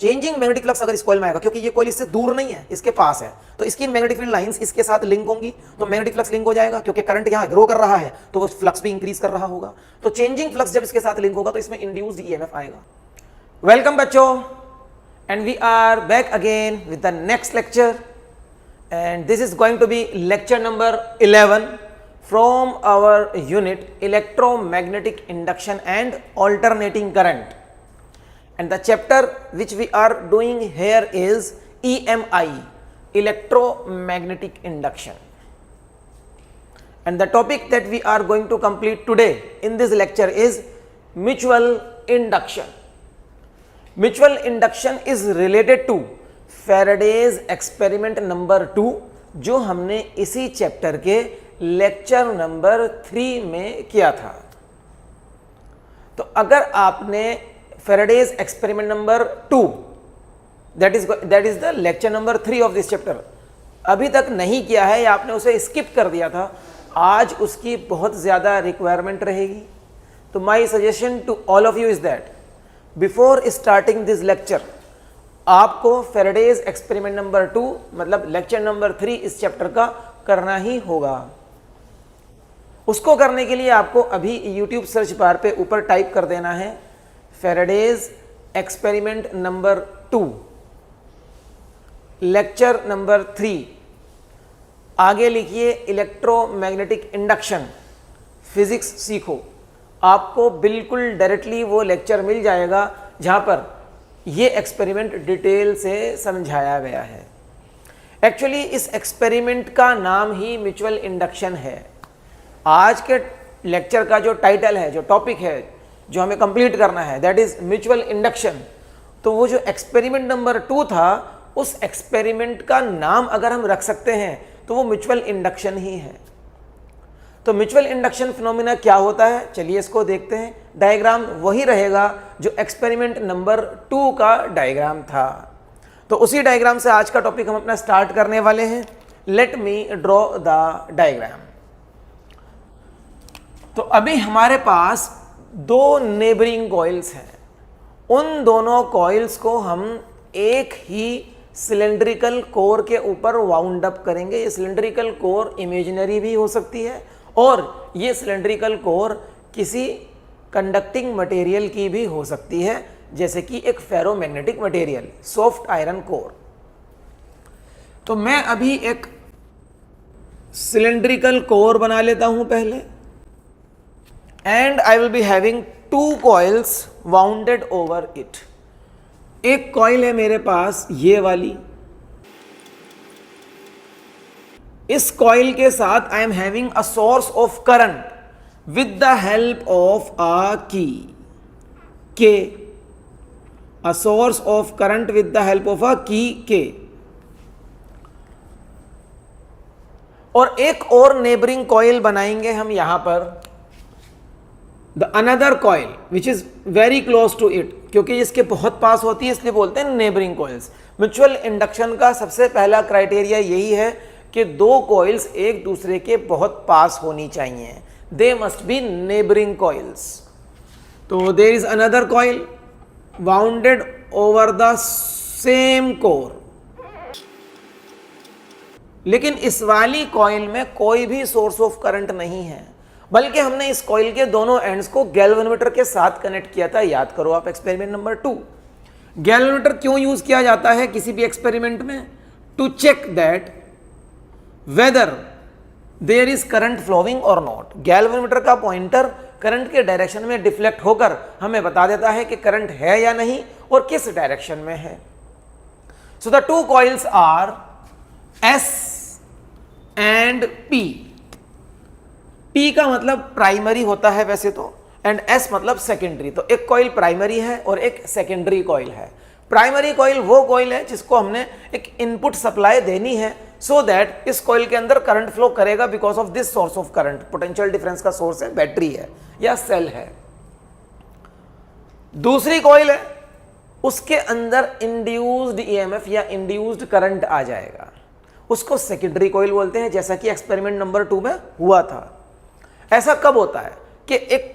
Changing magnetic flux अगर इस coil में आएगा, क्योंकि ये कॉइल इससे दूर नहीं है, इसके पास है, तो इसकी मैग्नेटिक फील्ड लाइंस इसके साथ लिंक होंगी, तो मैग्नेटिक फ्लक्स लिंक हो जाएगा। क्योंकि करंट यहां ग्रो कर रहा है तो वो फ्लक्स भी इंक्रीज कर रहा होगा। तो चेंजिंग फ्लक्स जब इसके साथ लिंक होगा तो इसमें इंड्यूस्ड ईएमएफ आएगा। वेलकम बच्चों, and we are back again with the next lecture, and this is going to be lecture number 11 from our unit electromagnetic induction and alternating current, and the chapter which we are doing here is EMI, electromagnetic induction, and the topic that we are going to complete today in this lecture is mutual induction. Mutual induction is related to Faraday's experiment number 2 जो हमने इसी chapter के lecture number 3 में किया था। तो अगर आपने Faraday's experiment number 2 that is the lecture number 3 of this chapter अभी तक नहीं किया है या आपने उसे स्किप कर दिया था, आज उसकी बहुत ज़्यादा रिक्वायरमेंट रहेगी। तो my suggestion to all of you is that before starting this lecture आपको फेराडेज एक्सपेरिमेंट नंबर 2 मतलब लेक्चर नंबर 3 इस चैप्टर का करना ही होगा। उसको करने के लिए आपको अभी YouTube सर्च बार पे ऊपर टाइप कर देना है Faraday's experiment number 2 lecture number 3, आगे लिखिए इलेक्ट्रोमैग्नेटिक इंडक्शन, फिजिक्स सीखो। आपको बिल्कुल डायरेक्टली वो लेक्चर मिल जाएगा जहाँ पर ये एक्सपेरिमेंट डिटेल से समझाया गया है। एक्चुअली इस एक्सपेरिमेंट का नाम ही म्यूचुअल इंडक्शन है। आज के लेक्चर का जो टाइटल है, जो टॉपिक है जो हमें कंप्लीट करना है, दैट इज म्यूचुअल इंडक्शन। तो वो जो एक्सपेरिमेंट नंबर 2 था, उस एक्सपेरिमेंट का नाम अगर हम रख सकते हैं तो वो म्यूचुअल इंडक्शन ही है। तो म्यूचुअल इंडक्शन फिनोमिना क्या होता है, चलिए इसको देखते हैं। डायग्राम वही रहेगा जो एक्सपेरिमेंट नंबर 2 का डायग्राम था। तो उसी डायग्राम से आज का टॉपिक हम अपना स्टार्ट करने वाले हैं। Let me draw the diagram. तो अभी हमारे पास 2 नेबरिंग कॉइल्स हैं। उन दोनों कॉइल्स को हम एक ही सिलेंड्रिकल कोर के ऊपर वाउंड अप करेंगे। ये सिलेंड्रिकल कोर इमेजिनरी भी हो सकती है और ये सिलेंड्रिकल कोर किसी कंडक्टिंग मटेरियल की भी हो सकती है, जैसे कि एक ferromagnetic material, soft iron core. तो मैं अभी एक सिलेंड्रिकल कोर बना लेता हूं पहले, and I will be having 2 coils bounded over it. एक कॉइल है मेरे पास ये वाली, इस कॉइल के साथ I am having a source of current with the help of a की के, a source of current with the help of a key K। और एक और नेबरिंग कॉइल बनाएंगे हम यहां पर, the another coil which is very close to it, क्योंकि इसके बहुत पास होती है इसलिए बोलते हैं नेबरिंग कॉइल्स। म्यूचुअल इंडक्शन का सबसे पहला क्राइटेरिया यही है कि 2 कॉइल्स एक दूसरे के बहुत पास होनी चाहिए, they must be neighbouring coils. तो there is another coil wounded over the same core, लेकिन इस वाली कॉइल में कोई भी सोर्स ऑफ करंट नहीं है, बल्कि हमने इस कॉइल के दोनों एंड्स को गैल्वेनोमीटर के साथ कनेक्ट किया था। याद करो आप एक्सपेरिमेंट नंबर 2। गैल्वेनोमीटर क्यों यूज किया जाता है किसी भी एक्सपेरिमेंट में? To check that whether there is current flowing or not. Galvanometer का पॉइंटर करंट के डायरेक्शन में डिफ्लेक्ट होकर हमें बता देता है कि करंट है या नहीं और किस डायरेक्शन में है। So the 2 coils are S and P। P का मतलब प्राइमरी होता है वैसे तो, एंड S मतलब सेकेंडरी। तो एक कॉइल प्राइमरी है और एक सेकेंडरी कॉइल है। प्राइमरी कॉइल वो कॉइल है जिसको हमने एक इनपुट सप्लाई देनी है सो दैट इस कॉइल के अंदर करंट फ्लो करेगा because of this source of current. Potential difference का सोर्स है, बैटरी है या सेल है। दूसरी कॉइल है, उसके अंदर इंड्यूस्ड ईएमएफ या इंड्यूस्ड करंट आ जाएगा, उसको सेकेंडरी कॉइल बोलते हैं, जैसा कि एक्सपेरिमेंट नंबर 2 में हुआ था। ऐसा कब होता है कि एक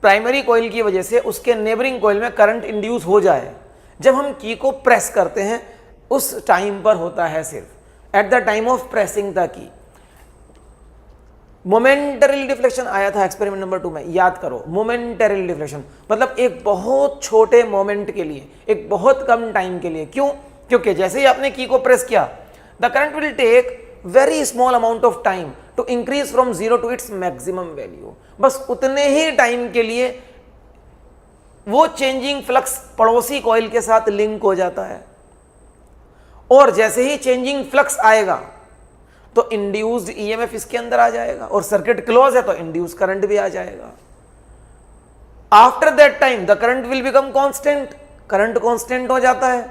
प्राइमरी कॉइल की वजह से उसके नेबरिंग कॉइल में करंट इंड्यूस हो जाए, जब हम की को प्रेस करते हैं उस टाइम पर होता है सिर्फ at the time of pressing the key. Momentary deflection आया था एक्सपेरिमेंट नंबर 2 में, याद करो। मोमेंटरी डिफ्लेक्शन मतलब एक बहुत छोटे मोमेंट के लिए, एक बहुत कम टाइम के लिए। क्यों? क्योंकि जैसे ही आपने की को प्रेस किया, the current will take very small amount of time to increase from 0 to its maximum value. बस उतने ही टाइम के लिए वो चेंजिंग फ्लक्स पड़ोसी कॉइल के साथ लिंक हो जाता है, और जैसे ही चेंजिंग फ्लक्स आएगा तो इंड्यूस्ड ईएमएफ इसके अंदर आ जाएगा, और सर्किट क्लोज है तो इंड्यूस करंट भी आ जाएगा। After that time the current will become constant, current constant हो जाता है।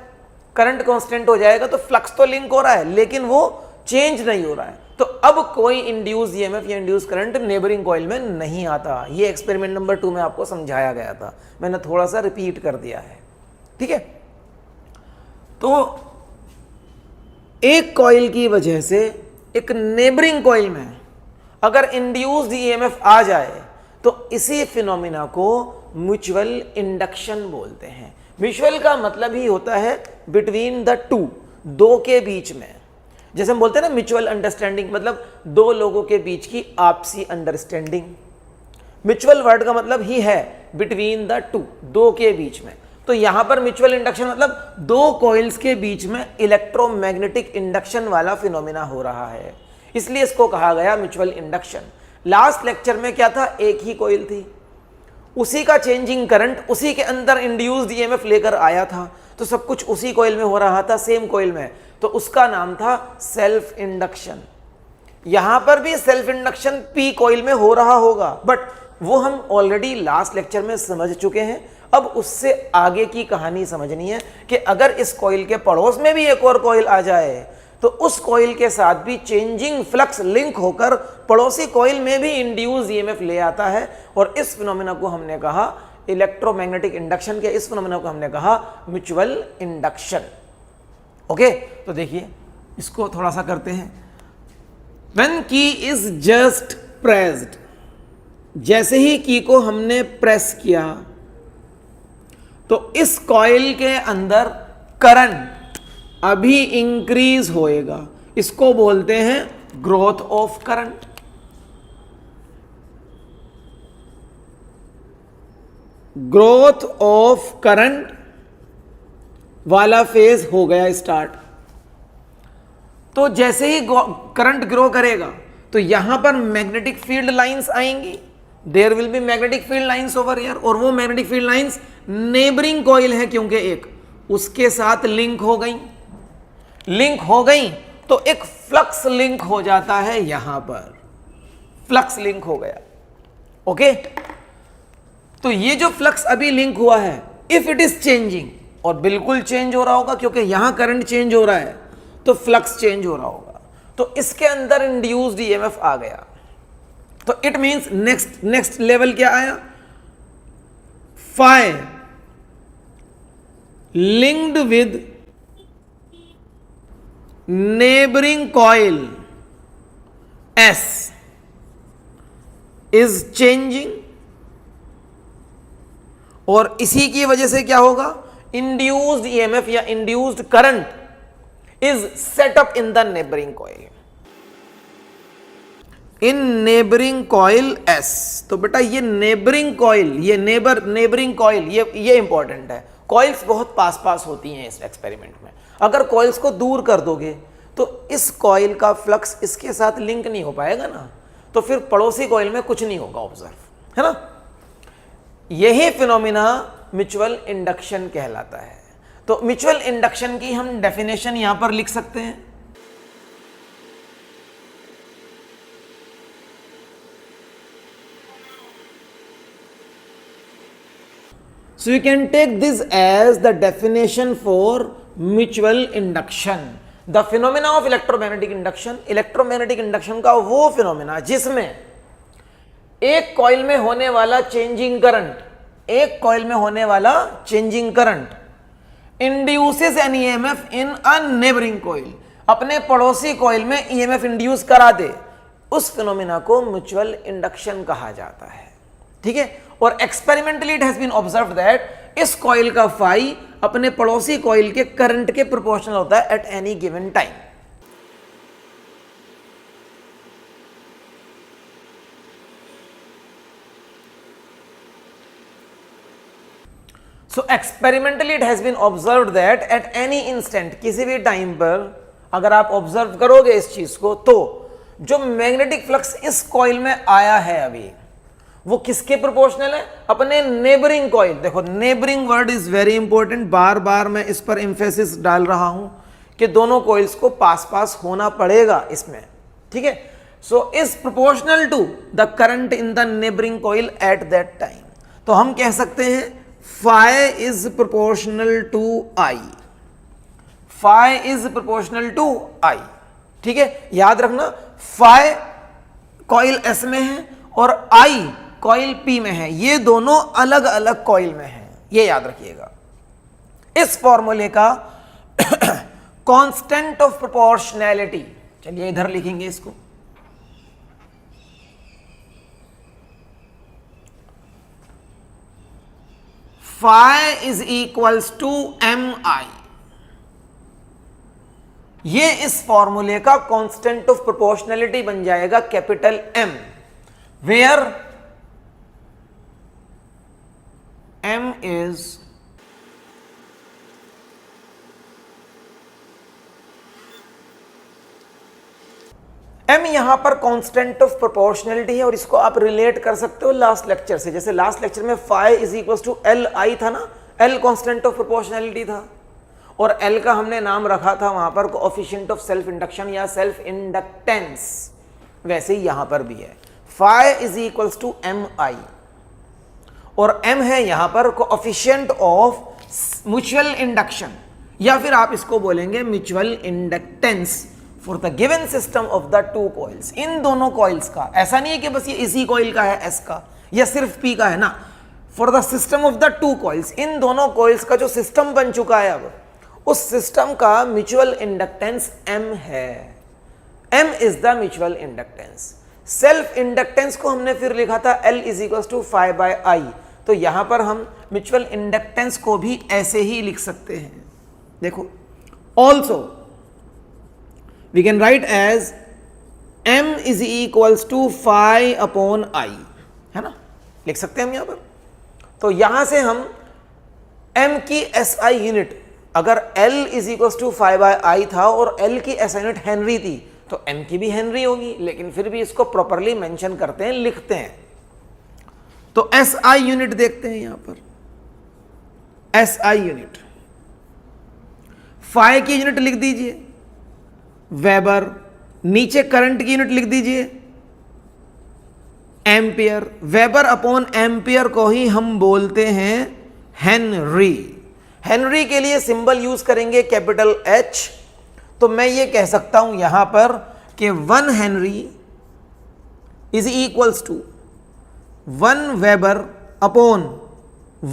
करंट कांस्टेंट हो जाएगा तो फ्लक्स तो लिंक हो रहा है लेकिन वो चेंज नहीं हो रहा है, तो अब कोई इंड्यूस ईएमएफ या इंड्यूस करंट नेबरिंग कॉइल में नहीं आता। ये एक्सपेरिमेंट नंबर 2 में आपको समझाया गया था, मैंने थोड़ा सा रिपीट कर दिया है, ठीक है। तो एक कॉइल की वजह से एक नेबरिंग कॉइल में अगर इंड्यूस्ड ईएमएफ आ जाए तो इसी फिनोमिना को म्यूचुअल इंडक्शन बोलते हैं। म्यूचुअल का मतलब ही होता है बिटवीन द टू, दो के बीच में। जैसे हम बोलते हैं ना म्यूचुअल अंडरस्टैंडिंग, मतलब दो लोगों के बीच की आपसी अंडरस्टैंडिंग। म्यूचुअल वर्ड का मतलब ही है बिटवीन द टू, दो के बीच में। तो यहां पर म्यूचुअल इंडक्शन मतलब दो कॉइल्स के बीच में इलेक्ट्रोमैग्नेटिक इंडक्शन वाला फिनोमिना हो रहा है, इसलिए इसको कहा गया म्यूचुअल इंडक्शन। लास्ट लेक्चर में क्या था, एक ही कॉइल थी, उसी का चेंजिंग करंट उसी के अंदर इंड्यूस्ड ईएमएफ लेकर आया था, तो सब कुछ उसी कॉइल में हो रहा था, सेम कॉइल में, तो उसका नाम था सेल्फ इंडक्शन। यहां पर भी सेल्फ इंडक्शन पी कॉइल में हो रहा होगा, बट वो हम ऑलरेडी लास्ट लेक्चर में समझ चुके हैं। अब उससे आगे की कहानी समझनी है कि अगर इस कॉइल के पड़ोस में भी एक और कॉइल आ जाए तो उस कॉइल के साथ भी चेंजिंग फ्लक्स लिंक होकर पड़ोसी कॉइल में भी इंड्यूस ईएमएफ ले आता है, और इस फिनोमेना को हमने कहा इलेक्ट्रोमैग्नेटिक इंडक्शन के, इस फिनोमेना को हमने कहा म्यूचुअल इंडक्शन। ओके, तो देखिए इसको थोड़ा सा करते हैं। व्हेन की इज जस्ट प्रेस्ड, जैसे ही की को हमने प्रेस किया तो इस कॉइल के अंदर करंट अभी इंक्रीज होएगा, इसको बोलते हैं growth of current. Growth of current वाला फेज हो गया स्टार्ट। तो जैसे ही करंट ग्रो करेगा तो यहां पर मैग्नेटिक फील्ड लाइंस आएंगी, there will be magnetic field lines over here, और वो magnetic field lines neighbouring coil है क्योंकि एक उसके साथ लिंक हो गई, लिंक हो गई तो एक फ्लक्स लिंक हो जाता है, यहां पर फ्लक्स लिंक हो गया। ओके, तो ये जो फ्लक्स अभी लिंक हुआ है, इफ इट इज चेंजिंग, और बिल्कुल चेंज हो रहा होगा क्योंकि यहां करंट चेंज हो रहा है तो फ्लक्स चेंज हो रहा होगा, तो इसके अंदर इंड्यूस्ड ईएमएफ आ गया। तो इट मींस नेक्स्ट लेवल क्या आया, phi linked with neighbouring coil S is changing, और इसी की वजह से क्या होगा, इंड्यूस्ड ईएमएफ या induced current is set up in the neighbouring coil, in neighbouring coil S. तो बेटा ये नेबरिंग कॉइल, ये नेबरिंग कॉइल, ये इंपॉर्टेंट है। कॉइल्स बहुत पास पास होती हैं इस एक्सपेरिमेंट में, अगर कॉइल्स को दूर कर दोगे तो इस कॉइल का फ्लक्स इसके साथ लिंक नहीं हो पाएगा ना, तो फिर पड़ोसी कॉइल में कुछ नहीं होगा, ऑब्जर्व है ना। यही फिनोमिना म्यूचुअल इंडक्शन कहलाता है। तो म्यूचुअल इंडक्शन की हम डेफिनेशन यहां पर लिख सकते हैं, so you can take this as the definition for mutual induction, the phenomena of electromagnetic induction। Electromagnetic induction का वो फिनोमेना जिसमें एक कॉइल में होने वाला चेंजिंग करंट, एक कॉइल में होने वाला changing current induces an EMF in a neighbouring coil, अपने पड़ोसी कॉइल में ईएमएफ इंड्यूस करा दे, उस फिनोमेना को म्यूचुअल इंडक्शन कहा जाता है, ठीक है। और experimentally it has been observed that इस कॉइल का फाई अपने पड़ोसी कॉइल के करंट के प्रोपोर्शनल होता है at any given time. So experimentally it has been observed that at any instant, किसी भी टाइम पर अगर आप ऑब्जर्व करोगे इस चीज को, तो जो मैग्नेटिक फ्लक्स इस कॉइल में आया है अभी, वो किसके प्रोपोर्शनल है? अपने नेबरिंग कॉइल। देखो neighbouring word is very important, बार बार मैं इस पर इंफेसिस डाल रहा हूं कि दोनों कॉइल्स को पास पास होना पड़ेगा इसमें, ठीक है। So is proportional to the current in the neighbouring coil at that time. तो हम कह सकते हैं phi is proportional to I, phi is proportional to I, ठीक है। याद रखना फाई कॉइल एस में है और आई कॉइल पी में है, ये दोनों अलग अलग कॉइल में हैं, ये याद रखिएगा। इस फॉर्मूले का कांस्टेंट ऑफ प्रोपोर्शनैलिटी, चलिए इधर लिखेंगे इसको, phi is equals to M I, ये इस फॉर्मूले का कांस्टेंट ऑफ प्रोपोर्शनैलिटी बन जाएगा capital M, where M is M यहां पर कांस्टेंट ऑफ प्रोपोर्शनैलिटी है और इसको आप रिलेट कर सकते हो लास्ट लेक्चर से। जैसे लास्ट लेक्चर में phi is equals to L I था ना, एल कांस्टेंट ऑफ प्रोपोर्शनैलिटी था और एल का हमने नाम रखा था वहां पर कोएफिशिएंट ऑफ सेल्फ इंडक्शन या सेल्फ इंडक्टेंस, वैसे ही यहां पर भी है। Phi is equals to M I और एम है यहां पर कोएफिशिएंट ऑफ म्यूचुअल इंडक्शन या फिर आप इसको बोलेंगे mutual inductance for the given system of the two coils. इन दोनों कॉइल्स का, ऐसा नहीं है कि बस ये इसी कॉइल का है एस का या सिर्फ पी का है ना, for the system of the two coils, इन दोनों कॉइल्स का जो सिस्टम बन चुका है अब, उस सिस्टम का म्यूचुअल इंडक्टेंस एम है। M is the mutual inductance. Self inductance को हमने फिर लिखा था L is equal to phi by I, तो यहां पर हम म्यूचुअल इंडक्टेंस को भी ऐसे ही लिख सकते हैं। देखो also we can write as m is equals to phi upon I, है ना, लिख सकते हैं हम यहां पर। तो यहां से हम m की SI यूनिट, अगर L is equals to phi by I था और L की SI यूनिट हेनरी थी, तो m की भी हेनरी होगी, लेकिन फिर भी इसको प्रॉपरली मेंशन करते हैं, लिखते हैं। तो SI यूनिट देखते हैं यहां पर, SI यूनिट, phi की यूनिट लिख दीजिए वेबर, नीचे करंट की यूनिट लिख दीजिए एम्पियर। वेबर अपॉन एम्पियर को ही हम बोलते हैं हेनरी। हेनरी के लिए सिंबल यूज करेंगे कैपिटल H, तो मैं ये कह सकता हूं यहां पर कि 1 henry is equals to 1 weber upon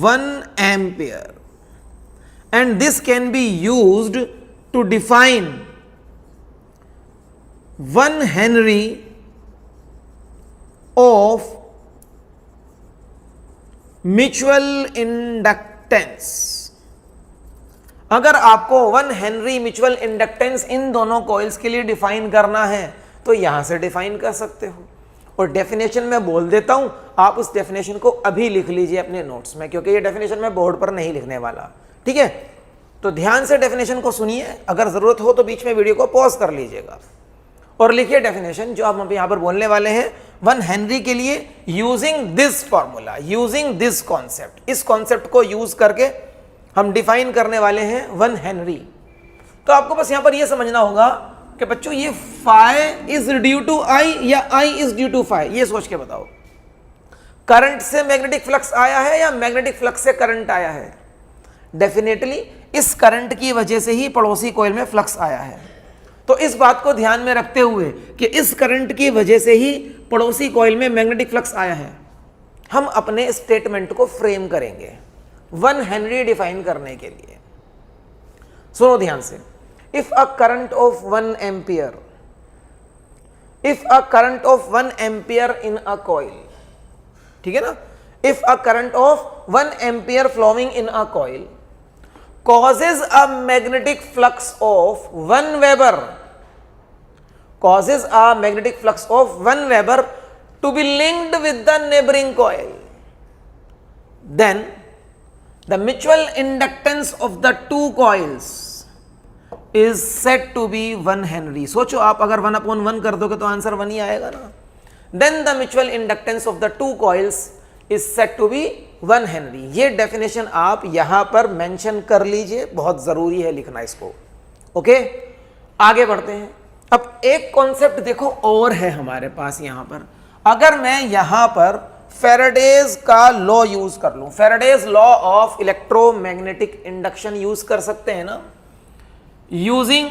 1 ampere, and this can be used to define 1 henry of mutual inductance. अगर आपको 1 हेनरी म्यूचुअल इंडक्टेंस इन दोनों कॉइल्स के लिए डिफाइन करना है तो यहां से डिफाइन कर सकते हो, और डेफिनेशन में बोल देता हूं, आप उस डेफिनेशन को अभी लिख लीजिए अपने नोट्स में, क्योंकि ये डेफिनेशन मैं बोर्ड पर नहीं लिखने वाला, ठीक है। तो ध्यान से डेफिनेशन को सुनिए, अगर जरूरत हो तो बीच में वीडियो को पॉज कर लीजिएगा और लिखिए डेफिनेशन जो हम यहां पर बोलने वाले हैं 1 हेनरी के लिए, using this formula, using this concept. इस कॉन्सेप्ट को यूज करके हम डिफाइन करने वाले हैं 1 हेनरी। तो आपको बस यहां पर यह समझना होगा कि बच्चों ये फाई इज ड्यू टू आई या I is due to phi, ये सोच के बताओ। करंट से मैग्नेटिक फ्लक्स आया है या मैग्नेटिक फ्लक्स से करंट आया है? डेफिनेटली इस करंट की वजह से ही पड़ोसी कॉइल में फ्लक्स आया है। तो इस बात को ध्यान में रखते हुए कि इस करंट की वजह से ही पड़ोसी कॉइल में मैग्नेटिक फ्लक्स आया है, हम अपने स्टेटमेंट को फ्रेम करेंगे 1 हेनरी डिफाइन करने के लिए। सुनो ध्यान से, if a current of 1 ampere, if a current of 1 ampere in a coil, ठीक है ना, if a current of 1 ampere flowing in a coil, causes a magnetic flux of 1 Weber, causes a magnetic flux of 1 Weber to be linked with the neighboring coil, then the mutual inductance of the two coils is said to be 1 Henry. सोचो आप अगर 1/1 कर दोगे तो answer 1 ही आएगा ना. Then the mutual inductance of the two coils is said to be 1 Henry. ये definition आप यहां पर मेंशन कर लीजिए, बहुत जरूरी है लिखना इसको. ओके, आगे बढ़ते हैं. अब एक कॉन्सेप्ट देखो और है हमारे पास यहां पर. अगर मैं यहां पर फेराडेज का लॉ यूज कर लूं, Faraday's law of electromagnetic induction use कर सकते हैं ना, using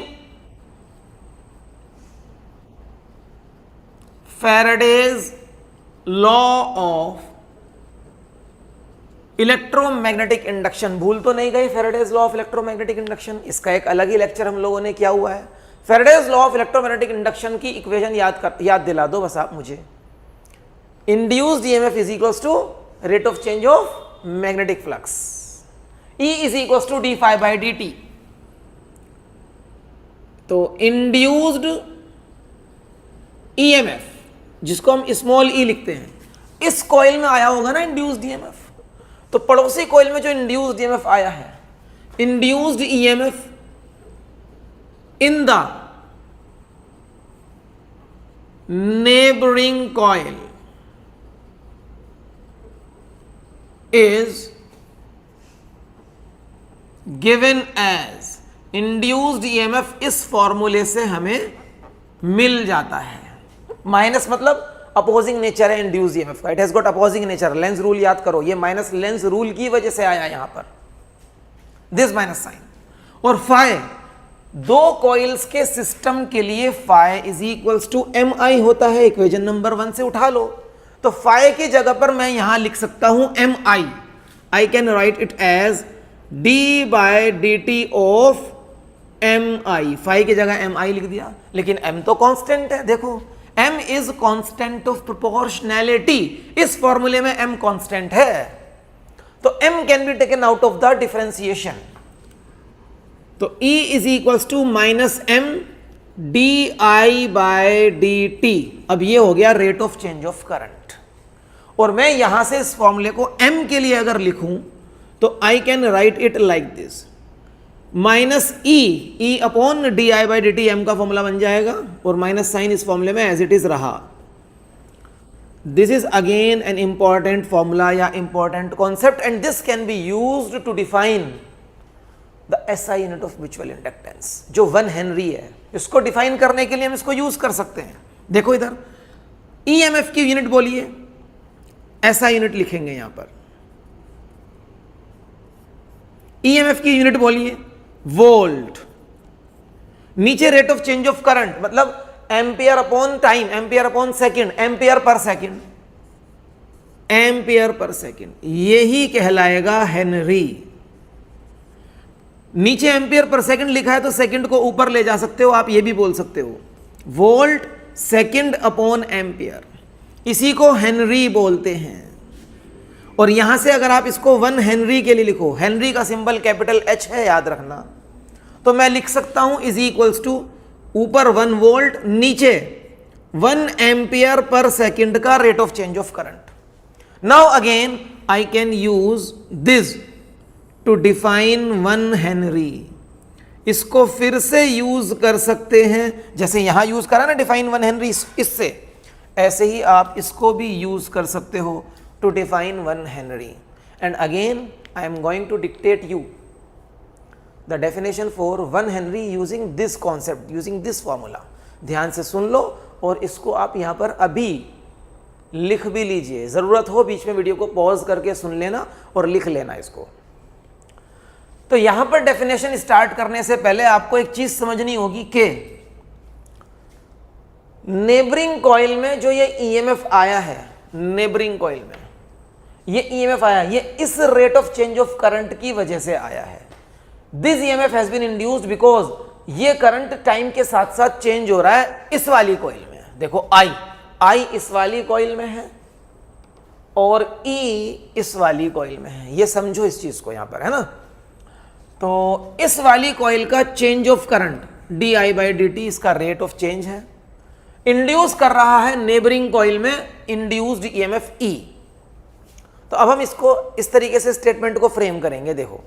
Faraday's law of electromagnetic induction. भूल तो नहीं गई Faraday's law of electromagnetic induction? इसका एक अलग ही लेक्चर हम लोगों ने किया हुआ है. Faraday's law of electromagnetic induction की इक्वेशन याद दिला दो बस आप मुझे. Induced EMF is equals to rate of change of magnetic flux. E is equals to d phi by dt. तो induced EMF जिसको हम स्मॉल e लिखते हैं, इस कॉइल में आया होगा ना induced EMF. तो पड़ोसी कॉइल में जो induced EMF आया है, induced EMF in the neighboring coil is given as induced EMF. इस फॉर्मूले से हमें मिल जाता है. माइनस मतलब अपोजिंग नेचर है इंड्यूस्ड ईएमएफ का. It has got opposing nature. Lens rule याद करो, ये माइनस लेंस रूल की वजह से आया यहां पर दिस माइनस साइन. और फाई दो कॉइल्स के सिस्टम के लिए phi is equals to M I होता है. इक्वेशन नंबर 1 से उठा लो. तो फाई की जगह पर मैं यहां लिख सकता हूं M I. I can write it as d by d t of M I. Phi की जगह एम आई लिख दिया, लेकिन एम तो कांस्टेंट है. देखो M is constant of proportionality. इस फॉर्मूले में एम कांस्टेंट है, तो M can be taken out of the differentiation. तो E is equals to minus M d I by d t. अब ये हो गया rate of change of current. और मैं यहां से इस फॉर्मूले को m के लिए अगर लिखूं तो I can write it like this, minus E upon D I by D T. M का फॉर्मूला बन जाएगा और माइनस साइन इस फॉर्मूले में एज इट इज रहा. This is again an important formula या important concept, and this can be used to define the SI unit of mutual inductance, जो 1 हेनरी है. इसको डिफाइन करने के लिए हम इसको यूज कर सकते हैं. देखो इधर ईएमएफ की यूनिट बोलिए, ऐसा यूनिट लिखेंगे यहां पर. ईएमएफ की यूनिट बोलिए वोल्ट. नीचे rate of change of current मतलब ampere upon time, ampere upon second, ampere per second, ampere per second. यही कहलाएगा हेनरी. नीचे एम्पियर पर सेकंड लिखा है तो सेकंड को ऊपर ले जा सकते हो आप, ये भी बोल सकते हो वोल्ट सेकंड अपॉन एम्पियर. इसी को हेनरी बोलते हैं. और यहां से अगर आप इसको 1 हेनरी के लिए लिखो, हेनरी का सिंबल कैपिटल H है याद रखना, तो मैं लिख सकता हूं इज इक्वल्स टू ऊपर 1 वोल्ट, नीचे 1 एम्पियर पर सेकंड का rate of change of current. Now again I can use this to define 1 henry. इसको फिर से यूज कर सकते हैं, जैसे यहां यूज करा ना डिफाइन 1 हेनरी इससे, ऐसे ही आप इसको भी यूज कर सकते हो to define 1 henry. And again I am going to dictate you the definition for 1 henry using this concept, using this formula. ध्यान से सुन लो और इसको आप यहां पर अभी लिख भी लीजिए. जरूरत हो बीच में वीडियो को पॉज करके सुन लेना और लिख लेना इसको. तो यहां पर डेफिनेशन स्टार्ट करने से पहले आपको एक चीज समझनी होगी कि नेबरिंग कॉइल में जो ये ईएमएफ आया है, नेबरिंग कॉइल में ये ईएमएफ आया, ये इस rate of change of current की वजह से आया है. This EMF has been induced because ये करंट टाइम के साथ साथ चेंज हो रहा है इस वाली कॉइल में. देखो आई इस वाली कॉइल में है और ई इस वाली कॉइल में है. ये समझो इस चीज को यहां पर, है ना. तो इस वाली कॉइल का चेंज ऑफ करंट di/dt इसका रेट ऑफ चेंज है, इंड्यूस कर रहा है नेबरिंग कॉइल में इंड्यूस्ड ईएमएफ E। तो अब हम इसको इस तरीके से स्टेटमेंट को फ्रेम करेंगे, देखो,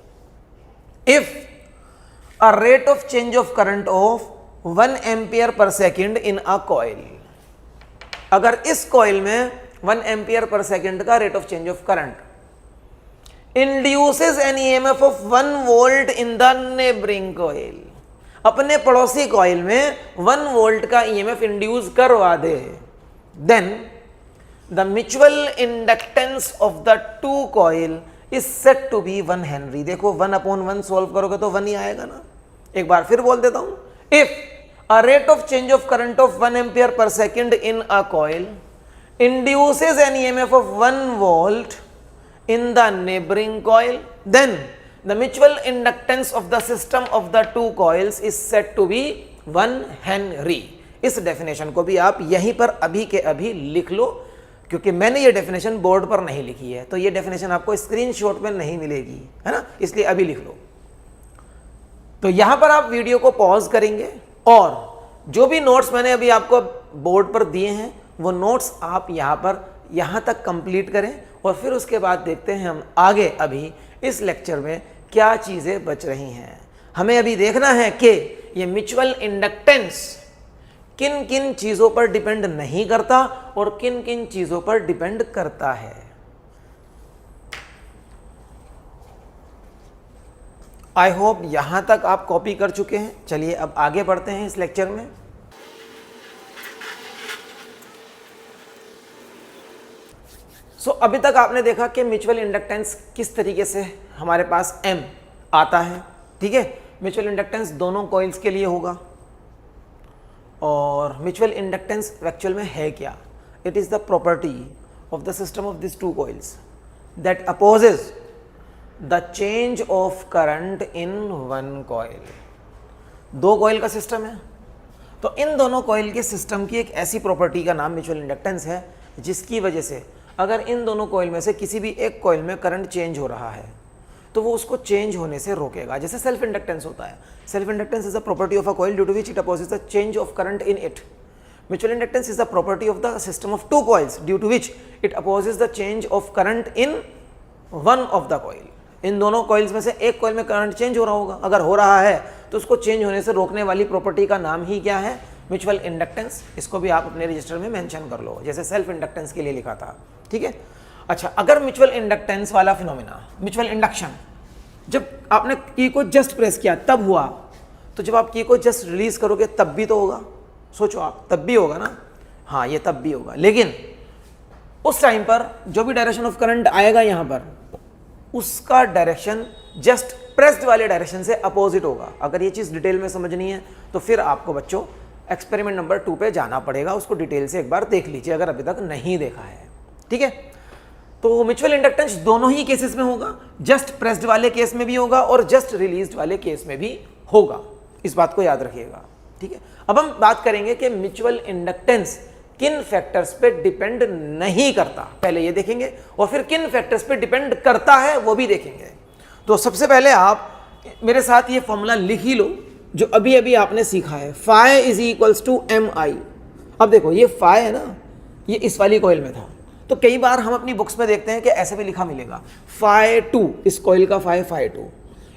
if a rate of change of current of 1 ampere per second in a coil, अगर इस कॉइल में 1 एम्पियर पर सेकेंड का rate of change of current induces an EMF of 1 volt in the neighbouring coil, अपने पड़ोसी coil में 1 volt का EMF induce करवा दे, then the mutual inductance of the two coil is set to be 1 henry. देखो 1/1 solve करोगे तो 1 ही आएगा ना। एक बार फिर बोल देता हूं, if a rate of change of current of 1 ampere per second in a coil induces an EMF of 1 volt in the neighboring coil, then the mutual inductance of the system of the two coils is said to be 1 Henry। इस definition को भी आप यहीं पर अभी के अभी लिख लो, क्योंकि मैंने ये डेफिनेशन बोर्ड पर नहीं लिखी है, तो ये डेफिनेशन आपको स्क्रीनशॉट में नहीं मिलेगी, है ना, इसलिए अभी लिख लो। तो यहां पर आप वीडियो को पॉज करेंगे और जो भी नोट्स मैंने अभी आपको बोर्ड पर दिए हैं वो नोट्स आप यहां तक कंप्लीट करें, और फिर उसके बाद देखते हैं हम आगे अभी इस लेक्चर में क्या चीज़ें बच रही हैं। हमें अभी देखना है कि ये म्यूचुअल इंडक्टेंस किन किन चीज़ों पर डिपेंड नहीं करता और किन किन चीज़ों पर डिपेंड करता है। आई होप यहां तक आप कॉपी कर चुके हैं। चलिए अब आगे बढ़ते हैं इस लेक्चर में। अभी तक आपने देखा कि म्यूचुअल इंडक्टेंस किस तरीके से हमारे पास M आता है, ठीक है। म्यूचुअल इंडक्टेंस दोनों कॉइल्स के लिए होगा, और म्यूचुअल इंडक्टेंस एक्चुअल में है क्या? It is the property of the system of this two coils that opposes the change of current in one coil. दो कॉइल का सिस्टम है, तो इन दोनों कॉइल के सिस्टम की एक ऐसी प्रॉपर्टी का नाम म्यूचुअल इंडक्टेंस है जिसकी वजह से अगर इन दोनों कॉइल में से किसी भी एक कॉइल में करंट चेंज हो रहा है तो वो उसको चेंज होने से रोकेगा। जैसे सेल्फ इंडक्टेंस होता है, self inductance is the property of a coil due to which it opposes the change of current in it. Mutual inductance is the property of the system of two coils due to which it opposes the change of current in one of the coil. इन दोनों coils में से एक coil में current change हो रहा होगा, अगर हो रहा है तो उसको चेंज होने से रोकने वाली प्रॉपर्टी का नाम ही क्या है? Mutual inductance. इसको भी आप अपने रजिस्टर में मेंशन कर लो, जैसे सेल्फ इंडक्टेंस के लिए लिखा था, ठीक है। अच्छा, अगर म्यूचुअल इंडक्टेंस वाला फिनोमिना, म्यूचुअल इंडक्शन, जब आपने की को जस्ट प्रेस किया तब हुआ, तो जब आप की को जस्ट रिलीज करोगे तब भी तो होगा। सोचो आप, तब भी होगा ना? हाँ, ये तब भी होगा, लेकिन उस टाइम पर जो भी डायरेक्शन ऑफ करंट आएगा यहाँ पर, उसका डायरेक्शन जस्ट प्रेस्ड वाले डायरेक्शन से अपोजिट होगा। अगर ये चीज़ डिटेल में समझनी है तो फिर आपको बच्चों एक्सपेरिमेंट नंबर 2 पे जाना पड़ेगा, उसको डिटेल से एक बार देख लीजिए अगर अभी तक नहीं देखा है, ठीक है। तो म्यूचुअल इंडक्टेंस दोनों ही केसेस में होगा, जस्ट प्रेस्ड वाले केस में भी होगा और जस्ट रिलीज्ड वाले केस में भी होगा, इस बात को याद रखिएगा, ठीक है। अब हम बात करेंगे कि म्यूचुअल इंडक्टेंस किन फैक्टर्स पे डिपेंड नहीं करता, पहले ये देखेंगे, और फिर किन फैक्टर्स पे डिपेंड करता है वो भी देखेंगे। तो सबसे पहले आप मेरे साथ ये फॉर्मूला लिख ही लो जो अभी अभी आपने सीखा है, phi is equals to M I. अब देखो ये फाई है ना, ये इस वाली कॉइल में था, तो कई बार हम अपनी बुक्स में देखते हैं कि ऐसे भी लिखा मिलेगा, फाई 2, इस कॉइल का phi 2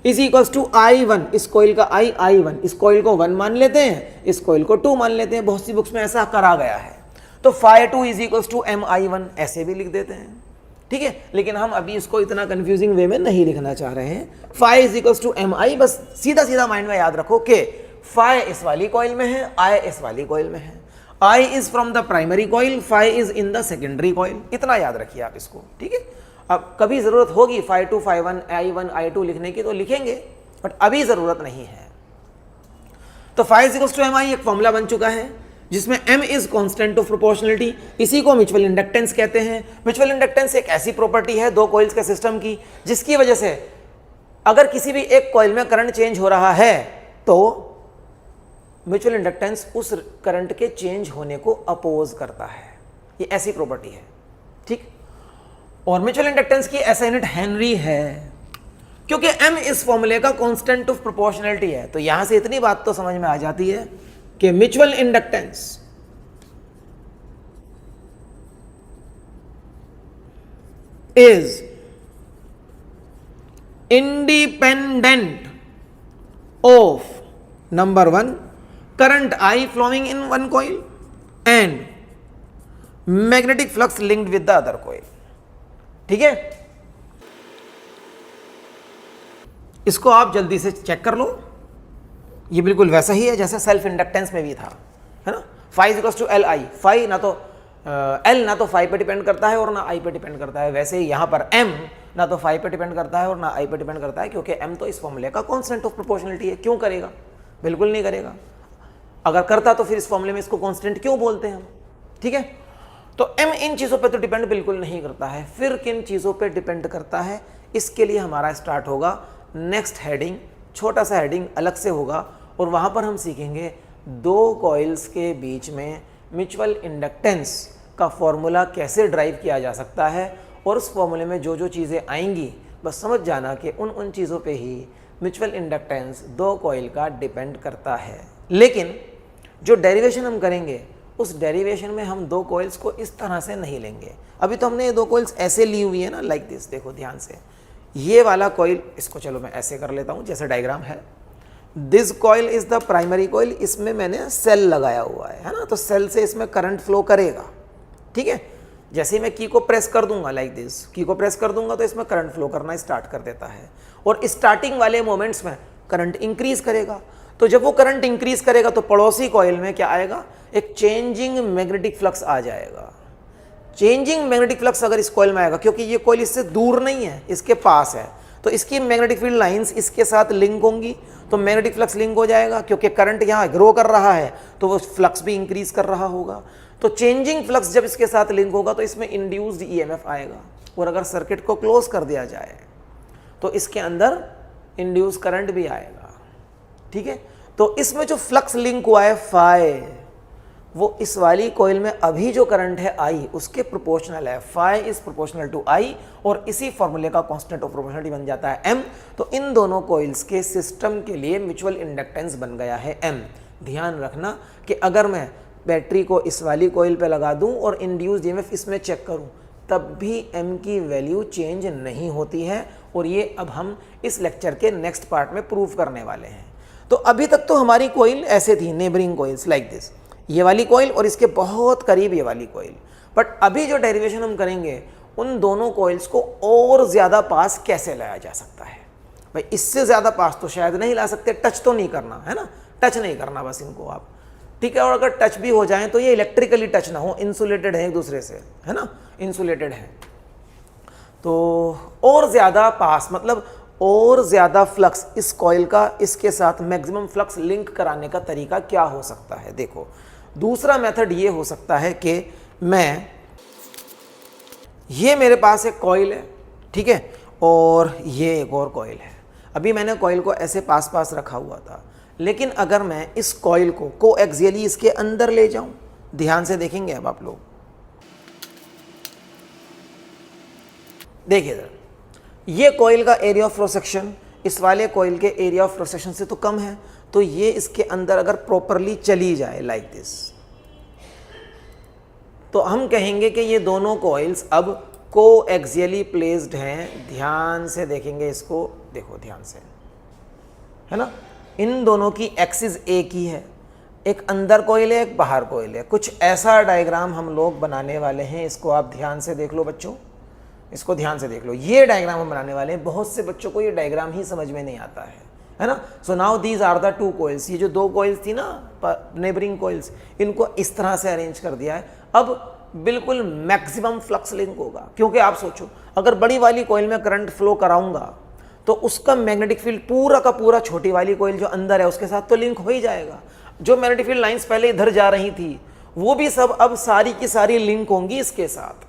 is equals to I1, इस कॉइल का I1, इस कॉइल को 1 मान लेते हैं, इस कॉइल को 2 मान लेते हैं, बहुत सी बुक्स में ऐसा करा गया है। तो phi 2 is equals to MI1 ऐसे भी लिख देते हैं, ठीक है। लेकिन हम अभी इसको इतना कंफ्यूजिंग वे में नहीं लिखना चाह रहे हैं। Phi is equals to MI, बस सीधा सीधा माइंड में याद रखो कि फाई इस वाली कॉइल में है, I इस वाली कॉइल में है, I is from the primary coil, phi is in the secondary coil, इतना याद रखिए आप इसको, ठीक है। अब कभी जरूरत होगी फाई 2, फाई 1, I1, I2 लिखने की तो लिखेंगे, बट अभी जरूरत नहीं है। तो phi is equals to MI एक फॉर्मूला बन चुका है जिसमें M is constant of proportionality, इसी को म्यूचुअल इंडक्टेंस कहते हैं। म्यूचुअल इंडक्टेंस एक ऐसी प्रॉपर्टी है दो कॉइल्स के सिस्टम की जिसकी वजह से अगर किसी भी एक कॉइल में करंट चेंज हो रहा है तो म्यूचुअल इंडक्टेंस उस करंट के चेंज होने को अपोज करता है, ये ऐसी प्रॉपर्टी है, ठीक। और म्यूचुअल इंडक्टेंस की ऐसा यूनिट हेनरी है। क्योंकि m इस फॉर्मूले का कांस्टेंट ऑफ प्रोपोर्शनलिटी है। तो यहां से इतनी बात तो समझ में आ जाती है कि mutual inductance is independent of number 1 current I flowing in one coil and magnetic flux linked with the other coil। ठीक है, इसको आप जल्दी से चेक कर लो। ये बिल्कुल वैसा ही है जैसे सेल्फ इंडक्टेंस में भी था, है ना। Phi equals to L I, phi ना तो एल ना तो फाई पे डिपेंड करता है और ना आई पे डिपेंड करता है। वैसे ही यहाँ पर एम ना तो फाई पे डिपेंड करता है और ना आई पे डिपेंड करता है, क्योंकि एम तो इस फॉर्मूले का कांस्टेंट ऑफ प्रोपोर्शनलिटी है। क्यों करेगा? बिल्कुल नहीं करेगा। अगर करता तो फिर इस फॉर्मूले में इसको कांस्टेंट क्यों बोलते हैं हम? ठीक है, तो एम इन चीज़ों पे तो डिपेंड बिल्कुल नहीं करता है। फिर किन चीज़ों पे डिपेंड करता है, इसके लिए हमारा स्टार्ट होगा नेक्स्ट हेडिंग, छोटा सा हेडिंग अलग से होगा और वहाँ पर हम सीखेंगे दो कॉइल्स के बीच में म्यूचुअल इंडक्टेंस का फॉर्मूला कैसे ड्राइव किया जा सकता है। और उस फॉर्मूले में जो जो चीज़ें आएंगी बस समझ जाना कि उन चीज़ों पे ही म्यूचुअल इंडक्टेंस दो कॉइल का डिपेंड करता है। लेकिन जो डेरिवेशन हम करेंगे उस डेरिवेशन में हम दो कॉइल्स को इस तरह से नहीं लेंगे। अभी तो हमने ये दो कॉइल्स ऐसे ली हुई है ना, लाइक दिस। देखो ध्यान से, ये वाला कॉइल, इसको चलो मैं ऐसे कर लेता हूँ जैसे डायग्राम है। This coil is the primary coil, इसमें मैंने सेल लगाया हुआ है ना, तो सेल से इसमें करंट फ्लो करेगा। ठीक है, जैसे ही मैं की को प्रेस कर दूंगा, लाइक दिस, की को प्रेस कर दूंगा तो इसमें करंट फ्लो करना स्टार्ट कर देता है और स्टार्टिंग वाले मोमेंट्स में करंट इंक्रीज करेगा। तो जब वो करंट इंक्रीज करेगा तो पड़ोसी कॉइल में क्या आएगा? एक चेंजिंग मैग्नेटिक फ्लक्स आ जाएगा। चेंजिंग मैग्नेटिक फ्लक्स अगर इस कॉइल में आएगा, क्योंकि ये कॉइल इससे दूर नहीं है, इसके पास है, तो इसकी मैग्नेटिक फील्ड लाइंस इसके साथ लिंक होंगी, तो मैग्नेटिक फ्लक्स लिंक हो जाएगा। क्योंकि करंट यहाँ ग्रो कर रहा है तो वो फ्लक्स भी इंक्रीज कर रहा होगा। तो चेंजिंग फ्लक्स जब इसके साथ लिंक होगा तो इसमें इंड्यूस्ड ईएमएफ आएगा। और अगर सर्किट को क्लोज कर दिया जाए तो इसके अंदर इंड्यूस करंट भी आएगा। ठीक है, तो इसमें जो फ्लक्स लिंक हुआ है फाई, वो इस वाली कॉइल में अभी जो करंट है आई उसके प्रोपोर्शनल है। फाई इज प्रोपोर्शनल टू आई और इसी फॉर्मूले का कांस्टेंट ऑफ प्रोपोर्शनलिटी बन जाता है एम। तो इन दोनों कॉइल्स के सिस्टम के लिए म्यूचुअल इंडक्टेंस बन गया है एम। ध्यान रखना कि अगर मैं बैटरी को इस वाली कॉइल पे लगा दूं और इंड्यूस्ड ईएमएफ इसमें चेक करूं तब भी एम की वैल्यू चेंज नहीं होती है। और ये अब हम इस लेक्चर के नेक्स्ट पार्ट में प्रूव करने वाले हैं। तो अभी तक तो हमारी कॉइल ऐसे थी, नेबरिंग कॉइल्स लाइक दिस, ये वाली कॉइल और इसके बहुत करीब ये वाली कॉइल। बट अभी जो डेरिवेशन हम करेंगे उन दोनों कॉइल्स को और ज़्यादा पास कैसे लाया जा सकता है। भाई इससे ज़्यादा पास तो शायद नहीं ला सकते, टच तो नहीं करना है ना, टच नहीं करना बस इनको आप। ठीक है, और अगर टच भी हो जाए तो ये इलेक्ट्रिकली टच ना हो, इंसुलेटेड है एक दूसरे से, है ना, इंसुलेटेड है। तो और ज़्यादा पास मतलब और ज़्यादा फ्लक्स इस कॉइल का इसके साथ मैक्सिमम फ्लक्स लिंक कराने का तरीका क्या हो सकता है। देखो, दूसरा मेथड ये हो सकता है कि ये मेरे पास एक कॉइल है, ठीक है, और ये एक और कॉइल है। अभी मैंने कॉइल को ऐसे पास पास रखा हुआ था, लेकिन अगर मैं इस कॉइल को कोएक्सियली इसके अंदर ले जाऊं, ध्यान से देखेंगे अब आप लोग, देखिए जरा, ये कॉइल का एरिया ऑफ क्रॉस सेक्शन इस वाले कॉइल के एरिया ऑफ क्रॉस सेक्शन से तो कम है, तो ये इसके अंदर अगर प्रॉपरली चली जाए लाइक दिस, तो हम कहेंगे कि ये दोनों कॉइल्स अब कोएक्सियली प्लेस्ड हैं। ध्यान से देखेंगे इसको, देखो ध्यान से, है ना, इन दोनों की एक्सिस एक ही है, एक अंदर कॉइल है एक बाहर कॉइल है। कुछ ऐसा डायग्राम हम लोग बनाने वाले हैं, इसको आप ध्यान से देख लो बच्चों, इसको ध्यान से देख लो। ये डायग्राम हम बनाने वाले हैं, बहुत से बच्चों को ये डायग्राम ही समझ में नहीं आता है ना। So now these are the two coils, ये जो दो कॉइल्स थी ना नेबरिंग कॉइल्स, इनको इस तरह से अरेंज कर दिया है। अब बिल्कुल मैक्सिमम फ्लक्स लिंक होगा, क्योंकि आप सोचो अगर बड़ी वाली कॉइल में करंट फ्लो कराऊंगा तो उसका मैग्नेटिक फील्ड पूरा का पूरा छोटी वाली कॉइल जो अंदर है उसके साथ तो लिंक हो ही जाएगा। जो मैग्नेटिक फील्ड लाइंस पहले इधर जा रही थी वो भी सब अब सारी की सारी लिंक होंगी इसके साथ,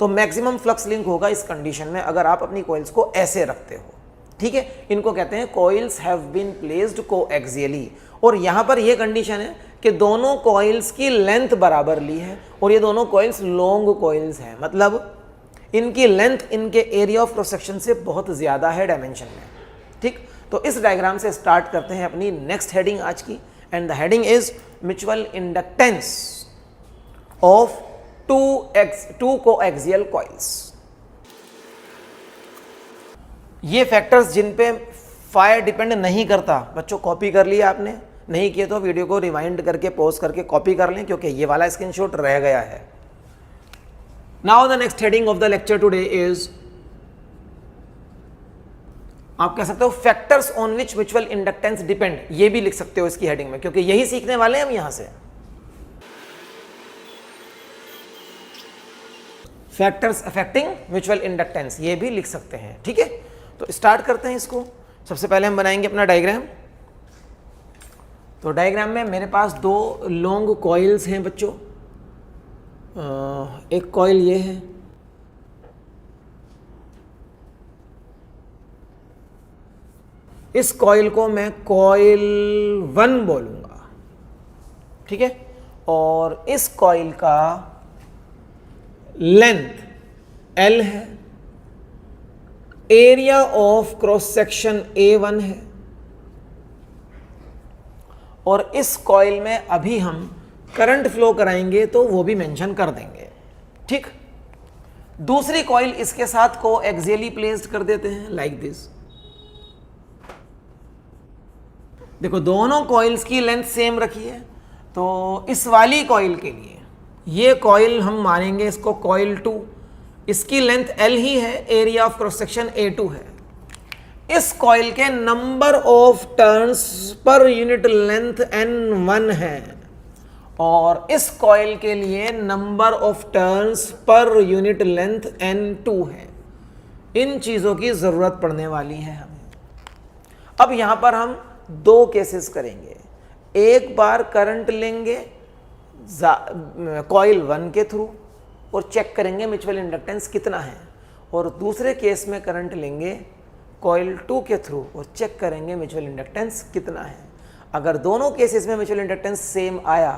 तो मैक्सिमम फ्लक्स लिंक होगा इस कंडीशन में अगर आप अपनी कॉइल्स को ऐसे रखते हो। ठीक है, इनको कहते हैं कॉइल्स हैव बीन प्लेस्ड कोएक्सियली। और यहां पर यह कंडीशन है कि दोनों कॉइल्स की लेंथ बराबर ली है और ये दोनों कॉइल्स लॉन्ग कॉइल्स हैं, मतलब इनकी लेंथ इनके एरिया ऑफ क्रॉस सेक्शन से बहुत ज्यादा है डायमेंशन में। ठीक, तो इस डायग्राम से स्टार्ट करते हैं अपनी नेक्स्ट हेडिंग आज की, एंड the heading is mutual inductance of two coaxial coils. ये फैक्टर्स जिन पे फायर डिपेंड नहीं करता, बच्चों कॉपी कर लिया आपने, नहीं किए तो वीडियो को रिवाइंड करके पॉज करके कॉपी कर लें, क्योंकि ये वाला स्क्रीनशॉट रह गया है। Now the next heading of the lecture today is, आप कह सकते हो factors on which mutual inductance depend, ये भी लिख सकते हो इसकी हेडिंग में, क्योंकि यही सीखने वाले हैं हम यहां से। फैक्टर्स अफेक्टिंग म्यूचुअल इंडक्टेंस, ये भी लिख सकते हैं, ठीक है। तो स्टार्ट करते हैं इसको। सबसे पहले हम बनाएंगे अपना डायग्राम। तो डायग्राम में मेरे पास दो लॉन्ग कॉइल्स हैं बच्चों। एक कॉइल ये है, इस कॉइल को मैं कॉइल 1 बोलूंगा, ठीक है। और इस कॉइल का लेंथ L है, area of cross section A1 है, और इस कॉइल में अभी हम करंट फ्लो कराएंगे तो वो भी मेंशन कर देंगे, ठीक। दूसरी कॉइल इसके साथ को एक्सियली प्लेस्ड कर देते हैं लाइक दिस। देखो दोनों कॉइल्स की लेंथ सेम रखी है, तो इस वाली कॉइल के लिए ये कॉइल हम मानेंगे इसको कॉइल 2, इसकी लेंथ L ही है, area of cross section A2 है। इस कॉइल के number of turns per unit length N1 है, और इस कॉइल के लिए number of turns per unit length N2 है। इन चीजों की जरूरत पड़ने वाली है हमें। अब यहां पर हम दो केसेस करेंगे, एक बार करंट लेंगे कॉइल 1 के थ्रू और चेक करेंगे म्यूचुअल इंडक्टेंस कितना है, और दूसरे केस में करंट लेंगे कॉइल 2 के थ्रू और चेक करेंगे म्यूचुअल इंडक्टेंस कितना है। अगर दोनों केसेस में म्यूचुअल इंडक्टेंस सेम आया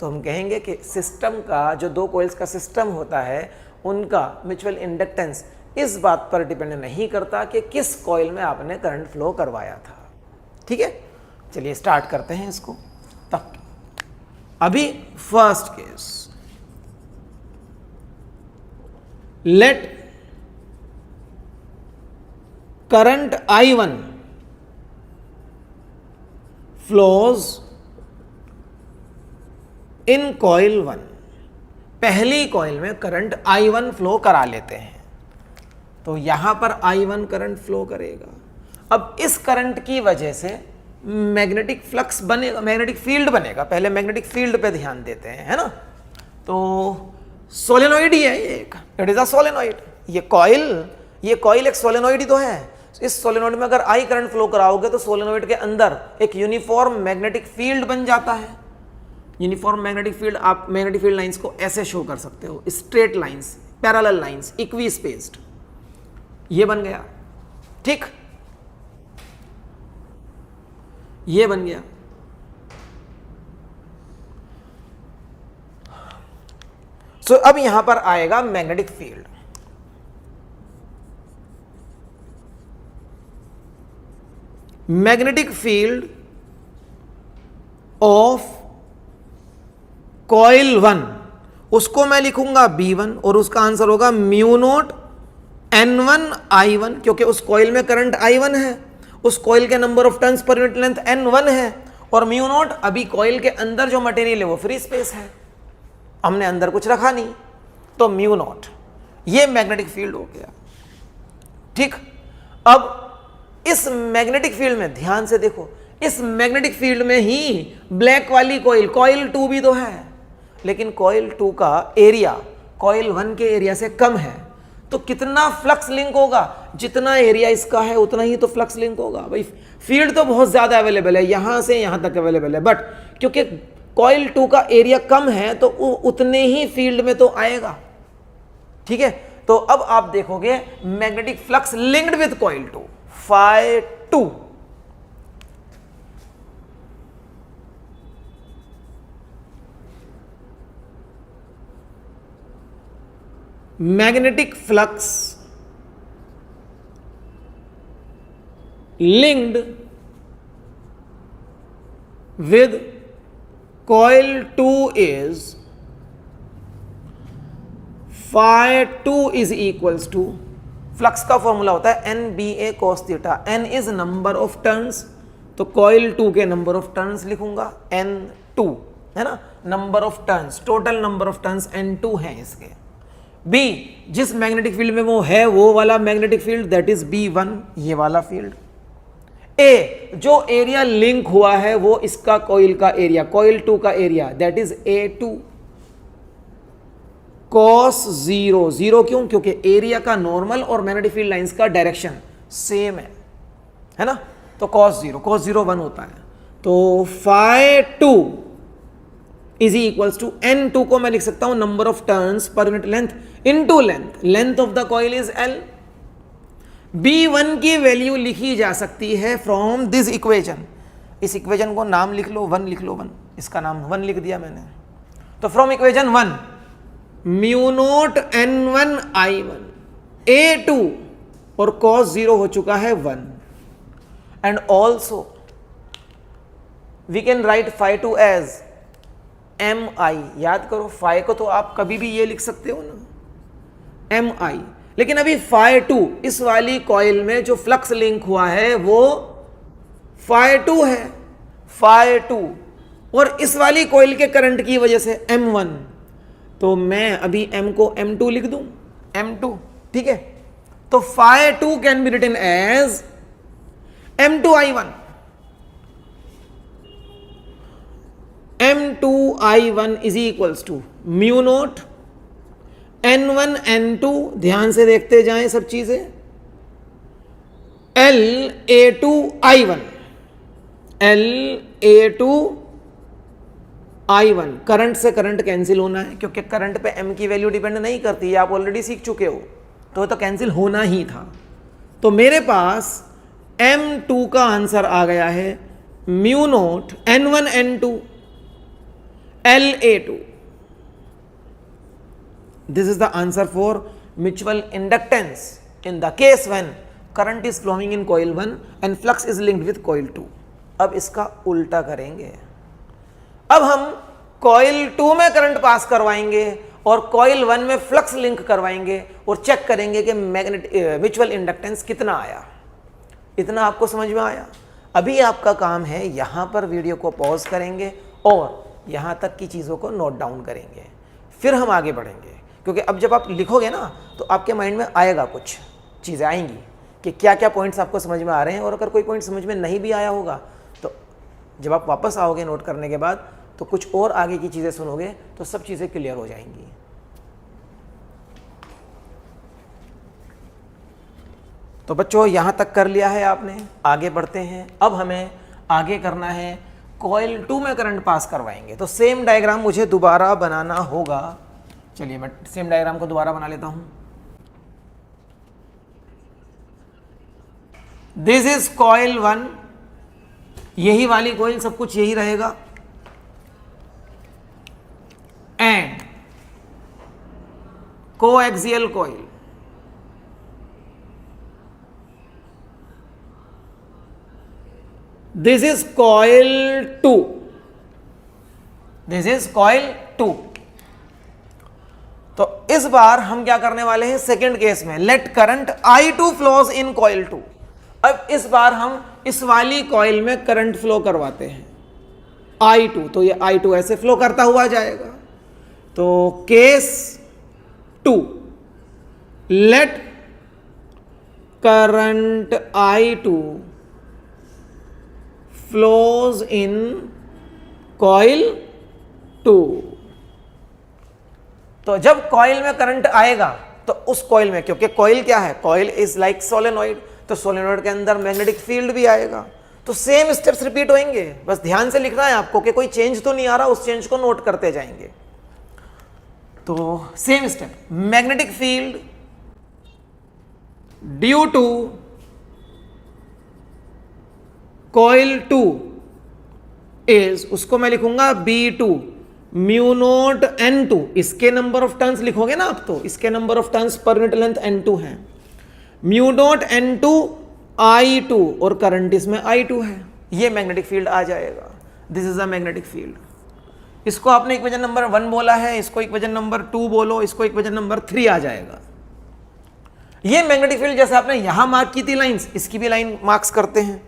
तो हम कहेंगे कि सिस्टम का, जो दो कॉइल्स का सिस्टम होता है, उनका म्यूचुअल इंडक्टेंस इस बात पर डिपेंड नहीं करता कि किस कॉइल में आपने करंट फ्लो करवाया था, ठीक है। चलिए स्टार्ट करते हैं इसको। तक अभी first case, let current I1 flows in coil 1। पहली कॉइल में करंट I1 फ्लो करा लेते हैं, तो यहां पर I1 करंट फ्लो करेगा। अब इस करंट की वजह से मैग्नेटिक फ्लक्स बनेगा, मैग्नेटिक फील्ड बनेगा। पहले मैग्नेटिक फील्ड पे ध्यान देते हैं, है ना। तो सोलेनॉइड ही है ये, एक इट इज अ सोलेनॉइड। ये कॉइल एक सोलेनॉइड ही तो है। इस सोलेनॉइड में अगर I करंट फ्लो कराओगे तो सोलेनॉइड के अंदर एक यूनिफॉर्म मैग्नेटिक फील्ड बन जाता है। यूनिफॉर्म मैग्नेटिक फील्ड, आप मैग्नेटिक फील्ड लाइंस को ऐसे शो कर सकते हो, straight lines, parallel lines, equi spaced, ये बन गया, ठीक, ये बन गया। सो अब यहां पर आएगा magnetic field. Magnetic field of coil 1, उसको मैं लिखूंगा B1 और उसका आंसर होगा म्यू नॉट N1 I1, क्योंकि उस कॉइल में करंट I1 है, उस कॉइल के number of turns per unit length N1 है, और म्यू नॉट, अभी कॉइल के अंदर जो मटेरियल है वो फ्री स्पेस है, हमने अंदर कुछ रखा नहीं, तो म्यू नॉट, ये मैग्नेटिक फील्ड हो गया, ठीक। अब इस मैग्नेटिक फील्ड में ध्यान से देखो, इस मैग्नेटिक फील्ड में ही ब्लैक वाली कॉइल 2 भी तो है, लेकिन कॉइल 2 का एरिया कॉइल 1 के एरिया से कम है, तो कितना फ्लक्स लिंक होगा, जितना एरिया इसका है उतना ही तो फ्लक्स लिंक होगा। भाई फील्ड तो बहुत ज्यादा अवेलेबल है, यहां से यहां तक अवेलेबल है, बट क्योंकि कॉइल 2 का एरिया कम है तो उतने ही फील्ड में तो आएगा, ठीक है। तो अब आप देखोगे magnetic flux linked with coil 2 phi 2, magnetic flux linked with coil 2 is phi 2 is equals to, flux का फॉर्मूला होता है N B A cos theta, N is number of turns, तो कॉइल 2 के नंबर ऑफ टर्न्स लिखूंगा N2, है ना, number of turns, total number of turns N2 है इसके। बी, जिस मैग्नेटिक फील्ड में वो है वो वाला magnetic field, that is B1, ये वाला फील्ड। ए, जो एरिया लिंक हुआ है वो इसका कॉइल का एरिया, कॉइल 2 का area, that is A2 cos 0, 0 क्यों? क्योंकि एरिया का नॉर्मल और मैग्नेटिक फील्ड लाइंस का डायरेक्शन सेम है ना, तो cos 0 1 होता है। तो phi 2 is equals to N2 को मैं लिख सकता हूं number of turns per unit length into length, length of the coil is L। B1 की वैल्यू लिखी जा सकती है फ्रॉम दिस इक्वेशन, इस इक्वेशन को नाम लिख लो 1, लिख लो 1, इसका नाम 1 लिख दिया मैंने। तो from equation 1 mu naught N1 I1 A2 और cos 0 हो चुका है 1, and also we can write phi 2 as Mi, याद करो phi को तो आप कभी भी ये लिख सकते हो ना Mi, लेकिन अभी phi 2 इस वाली कॉइल में जो फ्लक्स लिंक हुआ है वो phi 2 है, phi 2, और इस वाली कॉइल के करंट की वजह से M1, तो मैं अभी M को M2 लिख दूं, M2, ठीक है। तो phi 2 can be written as M2 I1, M2 I1 is equals to mu naught N1 N2, ध्यान से देखते जाएं सब चीजें, L A2 I1, L A2 I1, current से करंट कैंसिल होना है क्योंकि करंट पे M की वैल्यू डिपेंड नहीं करती, आप ऑलरेडी सीख चुके हो, तो कैंसिल होना ही था। तो मेरे पास M2 का आंसर आ गया है mu naught N1 N2 L A2। This is the answer for mutual inductance in the case when current is flowing in coil 1 and flux is linked with coil 2। अब इसका उल्टा करेंगे, अब हम कॉइल 2 में करंट पास करवाएंगे और coil 1 में फ्लक्स लिंक करवाएंगे और चेक करेंगे कि म्यूचुअल इंडक्टेंस कितना आया। इतना आपको समझ में आया? अभी आपका काम है यहां पर वीडियो को पॉज करेंगे और यहां तक की चीज़ों को नोट डाउन करेंगे, फिर हम आगे बढ़ेंगे, क्योंकि अब जब आप लिखोगे ना तो आपके माइंड में आएगा, कुछ चीज़ें आएंगी कि क्या क्या पॉइंट्स आपको समझ में आ रहे हैं, और अगर कोई पॉइंट समझ में नहीं भी आया होगा तो जब आप वापस आओगे नोट करने के बाद तो कुछ और आगे की चीज़ें सुनोगे तो सब चीज़ें क्लियर हो जाएंगी। तो बच्चों यहां तक कर लिया है आपने, आगे बढ़ते हैं। अब हमें आगे करना है, कॉइल 2 में करंट पास करवाएंगे, तो सेम डायग्राम मुझे दोबारा बनाना होगा। चलिए मैं सेम डायग्राम को दोबारा बना लेता हूं। दिस इज कॉइल 1, यही वाली कॉइल, सब कुछ यही रहेगा, and coaxial coil, this is coil 2, this is coil 2। तो इस बार हम क्या करने वाले हैं, सेकेंड केस में let current I2 flows in coil 2। अब इस बार हम इस वाली कॉइल में करंट फ्लो करवाते हैं I2, तो ये I2 ऐसे फ्लो करता हुआ जाएगा। तो case 2, let current I2 flows in coil 2। तो जब कॉइल में करंट आएगा तो उस कॉइल में, क्योंकि कॉइल क्या है, कॉइल इज लाइक सोलेनॉइड, तो सोलेनॉइड के अंदर मैग्नेटिक फील्ड भी आएगा, तो सेम स्टेप्स रिपीट होंगे। बस ध्यान से लिखना है आपको कि कोई चेंज तो नहीं आ रहा, उस चेंज को नोट करते जाएंगे। तो same step, magnetic field due to coil 2 is, उसको मैं लिखूंगा B2 म्यू नोट N2, इसके नंबर ऑफ टर्न्स लिखोगे ना आप, तो इसके number of turns per unit length N2 है, म्यू नोट N2 I2 और करंट इसमें I2 है, ये मैग्नेटिक फील्ड आ जाएगा। This is a magnetic field. इसको आपने इक्वेशन नंबर 1 बोला है, इसको इक्वेशन नंबर 2 बोलो, इसको इक्वेशन नंबर 3 आ जाएगा। ये मैग्नेटिक फील्ड जैसे आपने यहां मार्क की थी लाइंस, इसकी भी लाइन मार्क्स करते हैं।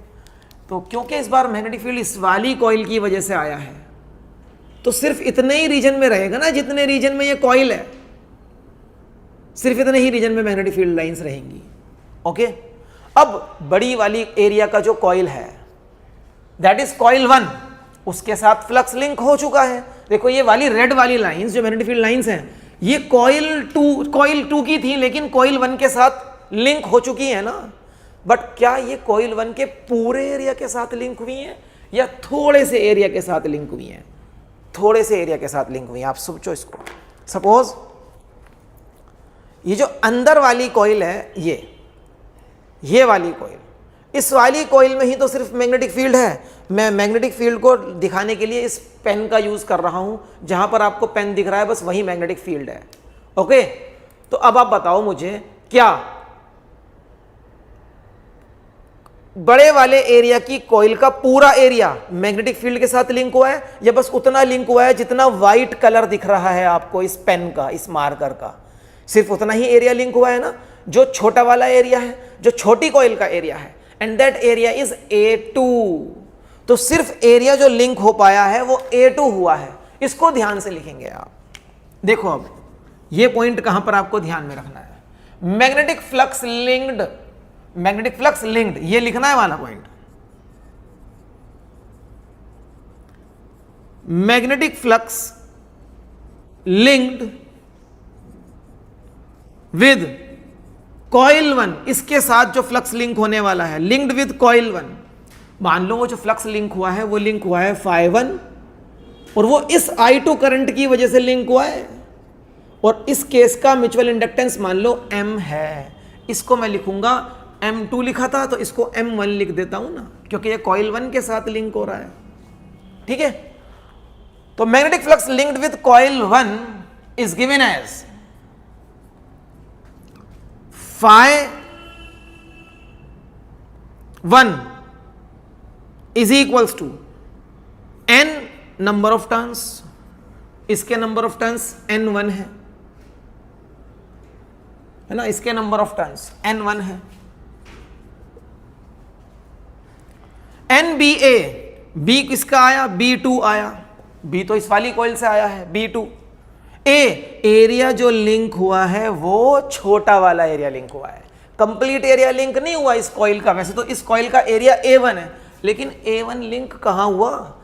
तो क्योंकि इस बार मैग्नेटिक फील्ड इस वाली कॉइल की वजह से आया है, तो सिर्फ इतने ही रीजन में रहेगा ना जितने रीजन में ये कॉइल है, सिर्फ इतने ही रीजन में मैग्नेटिक फील्ड लाइंस रहेंगी। ओके, अब बड़ी वाली एरिया का जो कॉइल है दैट इज कॉइल 1, उसके साथ फ्लक्स लिंक हो चुका है। देखो ये वाली रेड वाली लाइंस जो मैग्नेटिक फील्ड लाइंस हैं, ये कॉइल 2 की थी, लेकिन कॉइल 1 के साथ लिंक हो चुकी है ना। बट क्या ये कॉइल 1 के पूरे एरिया के साथ लिंक हुई हैं या थोड़े से एरिया के साथ लिंक हुई हैं? थोड़े से एरिया के साथ लिंक हुई हैं। आप सोचो इसको, सपोज ये जो अंदर वाली कॉइल है, ये वाली कॉइल, इस वाली कॉइल में ही तो सिर्फ मैग्नेटिक फील्ड है। मैं मैग्नेटिक फील्ड को दिखाने के लिए इस पेन का यूज कर रहा हूं, जहां पर आपको पेन दिख रहा है बस वही मैग्नेटिक फील्ड है। ओके, तो अब आप बताओ मुझे, क्या बड़े वाले एरिया की कॉइल का पूरा एरिया मैग्नेटिक फील्ड के साथ लिंक हुआ है, या बस उतना लिंक हुआ है जितना व्हाइट कलर दिख रहा है आपको इस पेन का, इस मार्कर का? सिर्फ उतना ही एरिया लिंक हुआ है ना, जो छोटा वाला एरिया है, जो छोटी कॉइल का एरिया है, and that area is A2। तो सिर्फ एरिया जो लिंक हो पाया है वो A2 हुआ है। इसको ध्यान से लिखेंगे आप। देखो अब ये पॉइंट कहां पर आपको ध्यान में रखना है, magnetic flux linked, magnetic flux linked, ये लिखना है वाला point. Magnetic flux linked with coil 1, इसके साथ जो फ्लक्स लिंक होने वाला है, लिंक्ड विद कॉइल 1। मान लो वो जो फ्लक्स लिंक हुआ है वो लिंक हुआ है phi1, और वो इस I2 करंट की वजह से लिंक हुआ है, और इस केस का म्यूचुअल इंडक्टेंस मान लो M है। इसको मैं लिखूंगा, M2 लिखा था तो इसको M1 लिख देता हूं ना, क्योंकि ये कॉइल 1 के साथ लिंक हो रहा है। ठीक है, तो magnetic flux linked with coil 1 is given as phi1 is equals to n number of turns, इसके नंबर ऑफ टर्न्स n1 है ना, इसके नंबर ऑफ टर्न्स n1 है, NBA, B किसका आया, B2 आया, B तो इस वाली कॉइल से आया है, B2। एरिया जो लिंक हुआ है वो छोटा वाला एरिया लिंक हुआ है, कंप्लीट एरिया लिंक नहीं हुआ इस कॉइल का। वैसे तो इस कॉइल का एरिया A1 है, लेकिन A1 लिंक कहां हुआ,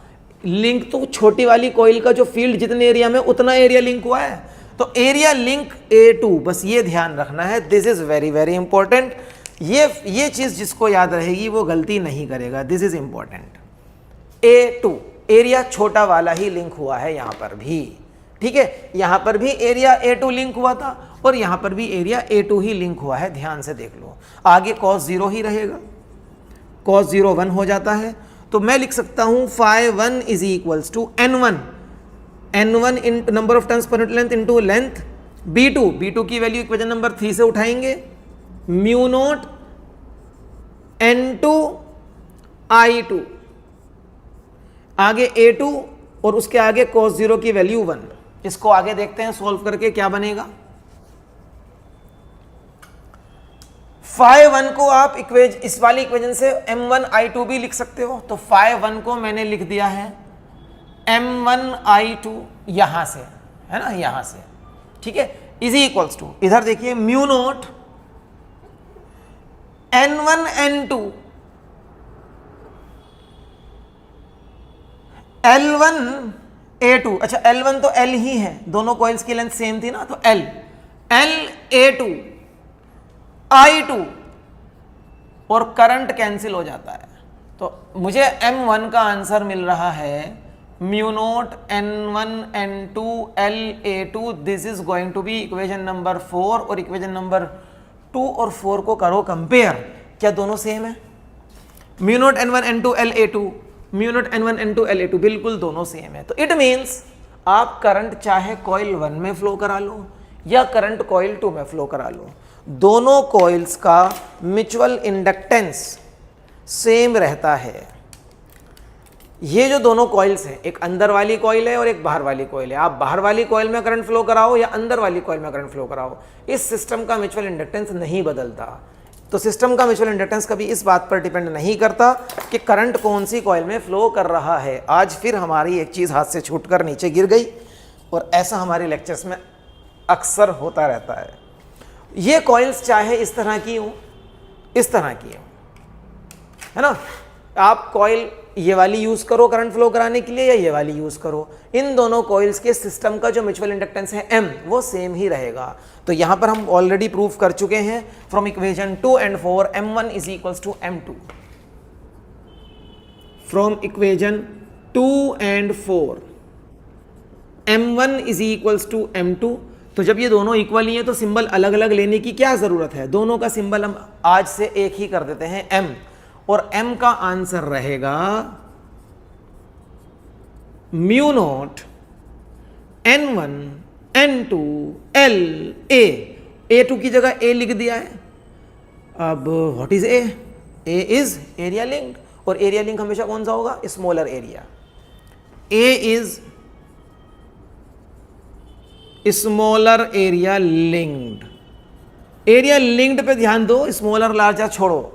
लिंक तो छोटी वाली कॉइल का जो फील्ड जितने एरिया में उतना एरिया लिंक हुआ है, तो एरिया लिंक A2, बस ये ध्यान रखना है। This is very very important. ये चीज जिसको याद रहेगी वो गलती नहीं करेगा। This is important. A2 area छोटा वाला ही लिंक हुआ है यहां पर भी। ठीक है, यहां पर भी एरिया A2 लिंक हुआ था और यहां पर भी एरिया A2 ही लिंक हुआ है। ध्यान से देख लो, आगे cos 0 ही रहेगा, cos 0 1 हो जाता है। तो मैं लिख सकता हूं phi1 is equals to n1 इन number of turns per unit length into length B2 की वैल्यू इक्वेशन नंबर 3 से उठाएंगे, म्यू नोट n2 I2, आगे A2 और उसके आगे cos 0 की वैल्यू 1। इसको आगे देखते हैं सॉल्व करके क्या बनेगा। phi1 को आप इस वाली इक्वेशन से m1 I2 भी लिख सकते हो, तो phi1 को मैंने लिख दिया है m1 I2 यहां से, है ना, यहां से। ठीक है, इज इक्वल्स टू, इधर देखिए, mu naught n1 n2 L1 A2। अच्छा, L1 तो L ही है, दोनों कॉइल्स की लेंथ सेम थी ना, तो L A2 I2, और करंट कैंसिल हो जाता है। तो मुझे M1 का आंसर मिल रहा है mu naught N1 N2 L A2। This is going to be equation number 4, और इक्वेशन नंबर 2 और 4 को करो कंपेयर, क्या दोनों सेम है? Mu naught N1 N2 L A2, mu naught N1 N2 L A2, बिल्कुल दोनों सेम है। तो इट मीन्स आप करंट चाहे कॉइल 1 में फ्लो करा लो या करंट कॉइल 2 में फ्लो करा लो, दोनों कॉइल्स का म्यूचुअल इंडक्टेंस सेम रहता है। ये जो दोनों कॉइल्स हैं, एक अंदर वाली कॉइल है और एक बाहर वाली कॉइल है, आप बाहर वाली कॉइल में करंट फ्लो कराओ या अंदर वाली कॉइल में करंट फ्लो कराओ, इस सिस्टम का म्यूचुअल इंडक्टेंस नहीं बदलता। तो सिस्टम का म्यूचुअल इंडक्टेंस कभी इस बात पर डिपेंड नहीं करता कि करंट कौन सी कॉइल में फ्लो कर रहा है। आज फिर हमारी एक चीज़ हाथ से छूटकर नीचे गिर गई, और ऐसा हमारे लेक्चर्स में अक्सर होता रहता है। ये कॉइल्स चाहे इस तरह की हो, इस तरह की हो, है ना, आप कॉइल ये वाली यूज करो करंट फ्लो कराने के लिए या ये वाली यूज करो, इन दोनों कॉइल्स के सिस्टम का जो म्यूचुअल इंडक्टेंस है M, वो सेम ही रहेगा। तो यहां पर हम ऑलरेडी प्रूफ कर चुके हैं from equation 2 and 4 M1 is equals to M2। From equation 2 and 4 M1 is equals to M2। तो जब ये दोनों इक्वल ही हैं तो सिंबल अलग अलग लेने की क्या जरूरत है, दोनों का सिंबल हम आज से एक ही कर देते हैं M, और M का आंसर रहेगा mu naught N1 N2 L A। A2 की जगह A लिख दिया है। अब what is A? A is area linked, और एरिया लिंक हमेशा कौन सा होगा? Smaller area. A is smaller area linked. Area linked पे ध्यान दो, स्मॉलर लार्जर छोड़ो।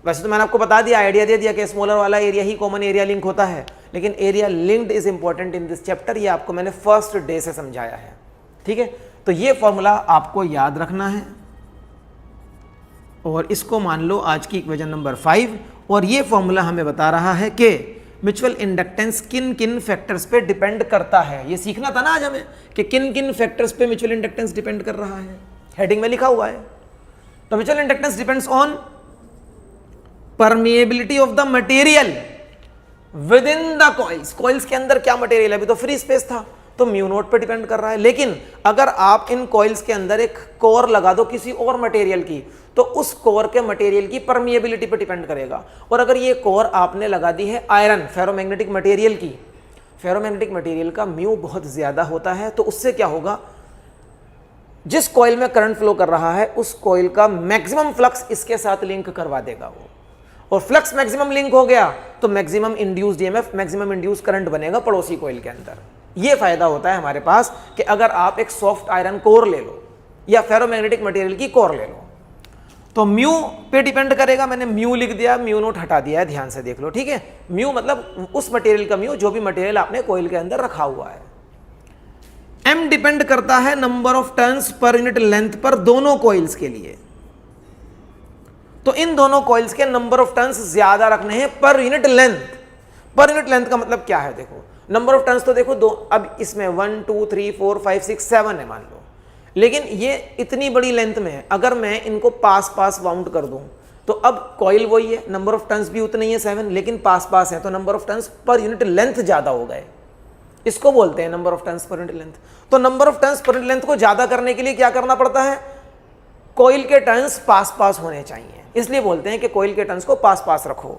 वैसे तो मैंने आपको बता दिया, आइडिया दे दिया कि स्मॉलर वाला एरिया ही कॉमन एरिया लिंक होता है, लेकिन area linked is important in this chapter. ये आपको मैंने फर्स्ट डे से समझाया है, ठीक है। तो ये फॉर्मूला आपको याद रखना है, और इसको मान लो आज की इक्वेशन नंबर 5। और ये फॉर्मूला हमें बता रहा है कि म्यूचुअल इंडक्टेंस किन किन फैक्टर्स पे डिपेंड करता है। ये सीखना था ना आज हमें कि किन किन फैक्टर्स पे म्यूचुअल इंडक्टेंस डिपेंड कर रहा है, हेडिंग में लिखा हुआ है। तो mutual inductance depends on permeability of the material with in the coils. Coils के अंदर क्या मटेरियल है, अभी तो फ्री स्पेस था, तो म्यू नोट पे डिपेंड कर रहा है। लेकिन अगर आप इन कॉइल्स के अंदर एक कोर लगा दो किसी और मटेरियल की, तो उस कोर के मटेरियल की परमिएबिलिटी पे डिपेंड करेगा। और अगर ये कोर आपने लगा दी है आयरन फेरोमैग्नेटिक मटेरियल की, फेरोमैग्नेटिक मटेरियल का म्यू बहुत ज्यादा होता है, तो उससे क्या होगा, जिस कॉइल में करंट फ्लो कर रहा है उस कॉइल का मैक्सिमम फ्लक्स इसके साथ लिंक करवा देगा वो, और फ्लक्स मैक्सिमम लिंक हो गया तो maximum induced EMF, maximum induced current बनेगा पड़ोसी कॉइल के अंदर। ये फायदा होता है हमारे पास कि अगर आप एक सॉफ्ट आयरन कोर ले लो या फेरोमैग्नेटिक मटेरियल की कोर ले लो, तो म्यू पे डिपेंड करेगा। मैंने म्यू लिख दिया, म्यू नोट हटा दिया है, ध्यान से देख लो, ठीक है। म्यू मतलब उस मटेरियल का म्यू जो भी मटेरियल आपने कॉइल के अंदर रखा हुआ है। एम डिपेंड करता है number of turns per unit length पर दोनों कॉइल्स के लिए। तो इन दोनों कॉइल्स के नंबर ऑफ टर्न्स ज्यादा रखने हैं पर यूनिट लेंथ। पर यूनिट लेंथ का मतलब क्या है, देखो नंबर ऑफ टर्न्स तो देखो दो, अब इसमें 1 2 3 4 5 6 7 है मान लो, लेकिन ये इतनी बड़ी लेंथ में है, अगर मैं इनको पास पास वाउंड कर दूं तो अब कॉइल वही है, नंबर ऑफ टर्न्स भी उतने ही है 7, लेकिन पास पास है, तो number of turns per unit length ज्यादा हो गए। इसको बोलते हैं number of turns per unit length. तो number of turns per unit length को ज्यादा करने के लिए क्या करना पड़ता है, कॉइल के टर्न्स पास पास होने चाहिए, इसलिए बोलते हैं कि कॉइल के टर्न्स को पास पास रखो।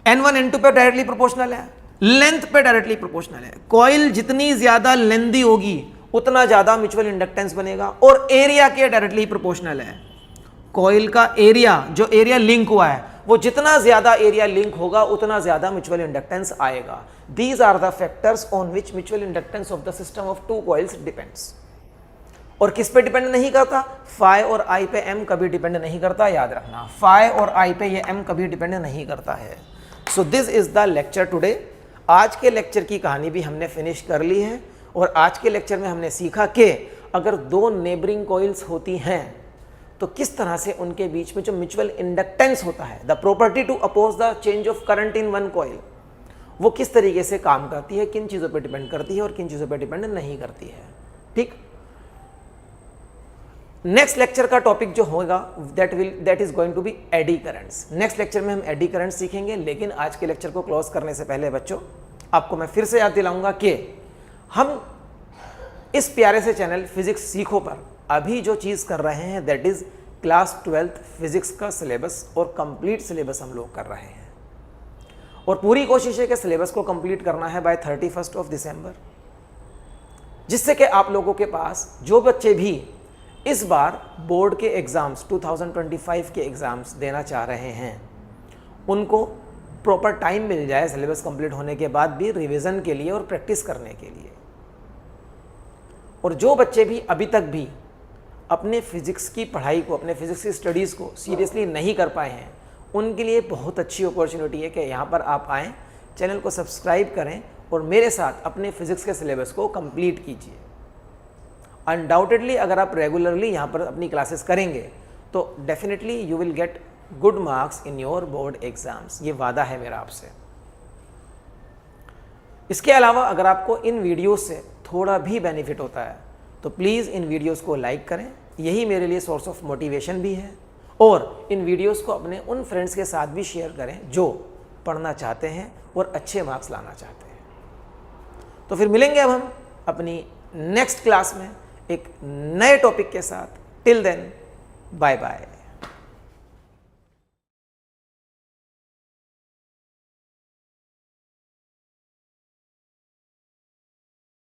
N1 N2 पे डायरेक्टली प्रोपोर्शनल है, लेंथ पे डायरेक्टली प्रोपोर्शनल है। कॉइल जितनी ज्यादा लेंथी होगी उतना ज्यादा म्यूचुअल इंडक्टेंस बनेगा, और एरिया के डायरेक्टली प्रोपोर्शनल है। कॉइल का एरिया, जो एरिया लिंक हुआ है, वो जितना ज्यादा एरिया लिंक होगा उतना ज्यादा म्यूचुअल इंडक्टेंस आएगा। These are the factors on which mutual inductance of the system of two coils depends. और किस पे डिपेंड नहीं करता, फाई और आई पे एम कभी डिपेंड नहीं करता, याद रखना, फाई और आई पे ये एम कभी डिपेंड नहीं करता है। So this is the lecture today. आज के लेक्चर की कहानी भी हमने फिनिश कर ली है, और आज के लेक्चर में हमने सीखा कि अगर दो नेबरिंग कॉइल्स होती हैं तो किस तरह से उनके बीच में जो म्यूचुअल इंडक्टेंस होता है, the property to oppose the change of current in one coil, वो किस तरीके से काम करती है, किन चीज़ों पर डिपेंड करती है और किन चीज़ों पर डिपेंड नहीं करती है। ठीक, नेक्स्ट लेक्चर का टॉपिक जो होगा that is going to be eddy currents. Next lecture में हम एडी करंट्स सीखेंगे, लेकिन आज के लेक्चर को क्लोज करने से पहले बच्चों आपको मैं फिर से याद दिलाऊंगा कि हम इस प्यारे से चैनल फिजिक्स सीखो पर अभी जो चीज़ कर रहे हैं that is class 12th physics का सिलेबस, और कंप्लीट सिलेबस हम लोग कर रहे हैं, और पूरी कोशिश है कि सिलेबस को कंप्लीट करना है बाय 31 दिसंबर, जिससे कि आप लोगों के पास जो बच्चे भी इस बार बोर्ड के एग्ज़ाम्स 2025 के एग्ज़ाम्स देना चाह रहे हैं उनको प्रॉपर टाइम मिल जाए सिलेबस कंप्लीट होने के बाद भी रिवीजन के लिए और प्रैक्टिस करने के लिए। और जो बच्चे भी अभी तक भी अपने फिज़िक्स की पढ़ाई को, अपने फिज़िक्स की स्टडीज़ को सीरियसली नहीं कर पाए हैं, उनके लिए बहुत अच्छी अपॉर्चुनिटी है कि यहाँ पर आप आएँ, चैनल को सब्सक्राइब करें और मेरे साथ अपने फिज़िक्स के सिलेबस को कंप्लीट कीजिए। अनडाउटेडली अगर आप रेगुलरली यहाँ पर अपनी क्लासेस करेंगे तो definitely you will get good marks in your board exams, ये वादा है मेरा आपसे। इसके अलावा अगर आपको इन वीडियोस से थोड़ा भी बेनिफिट होता है तो प्लीज़ इन वीडियोस को लाइक करें, यही मेरे लिए सोर्स ऑफ मोटिवेशन भी है। और इन वीडियोस को अपने उन फ्रेंड्स के साथ भी शेयर करें जो पढ़ना चाहते हैं और अच्छे मार्क्स लाना चाहते हैं। तो फिर मिलेंगे अब हम अपनी नेक्स्ट क्लास में एक नए टॉपिक के साथ। Till then bye bye.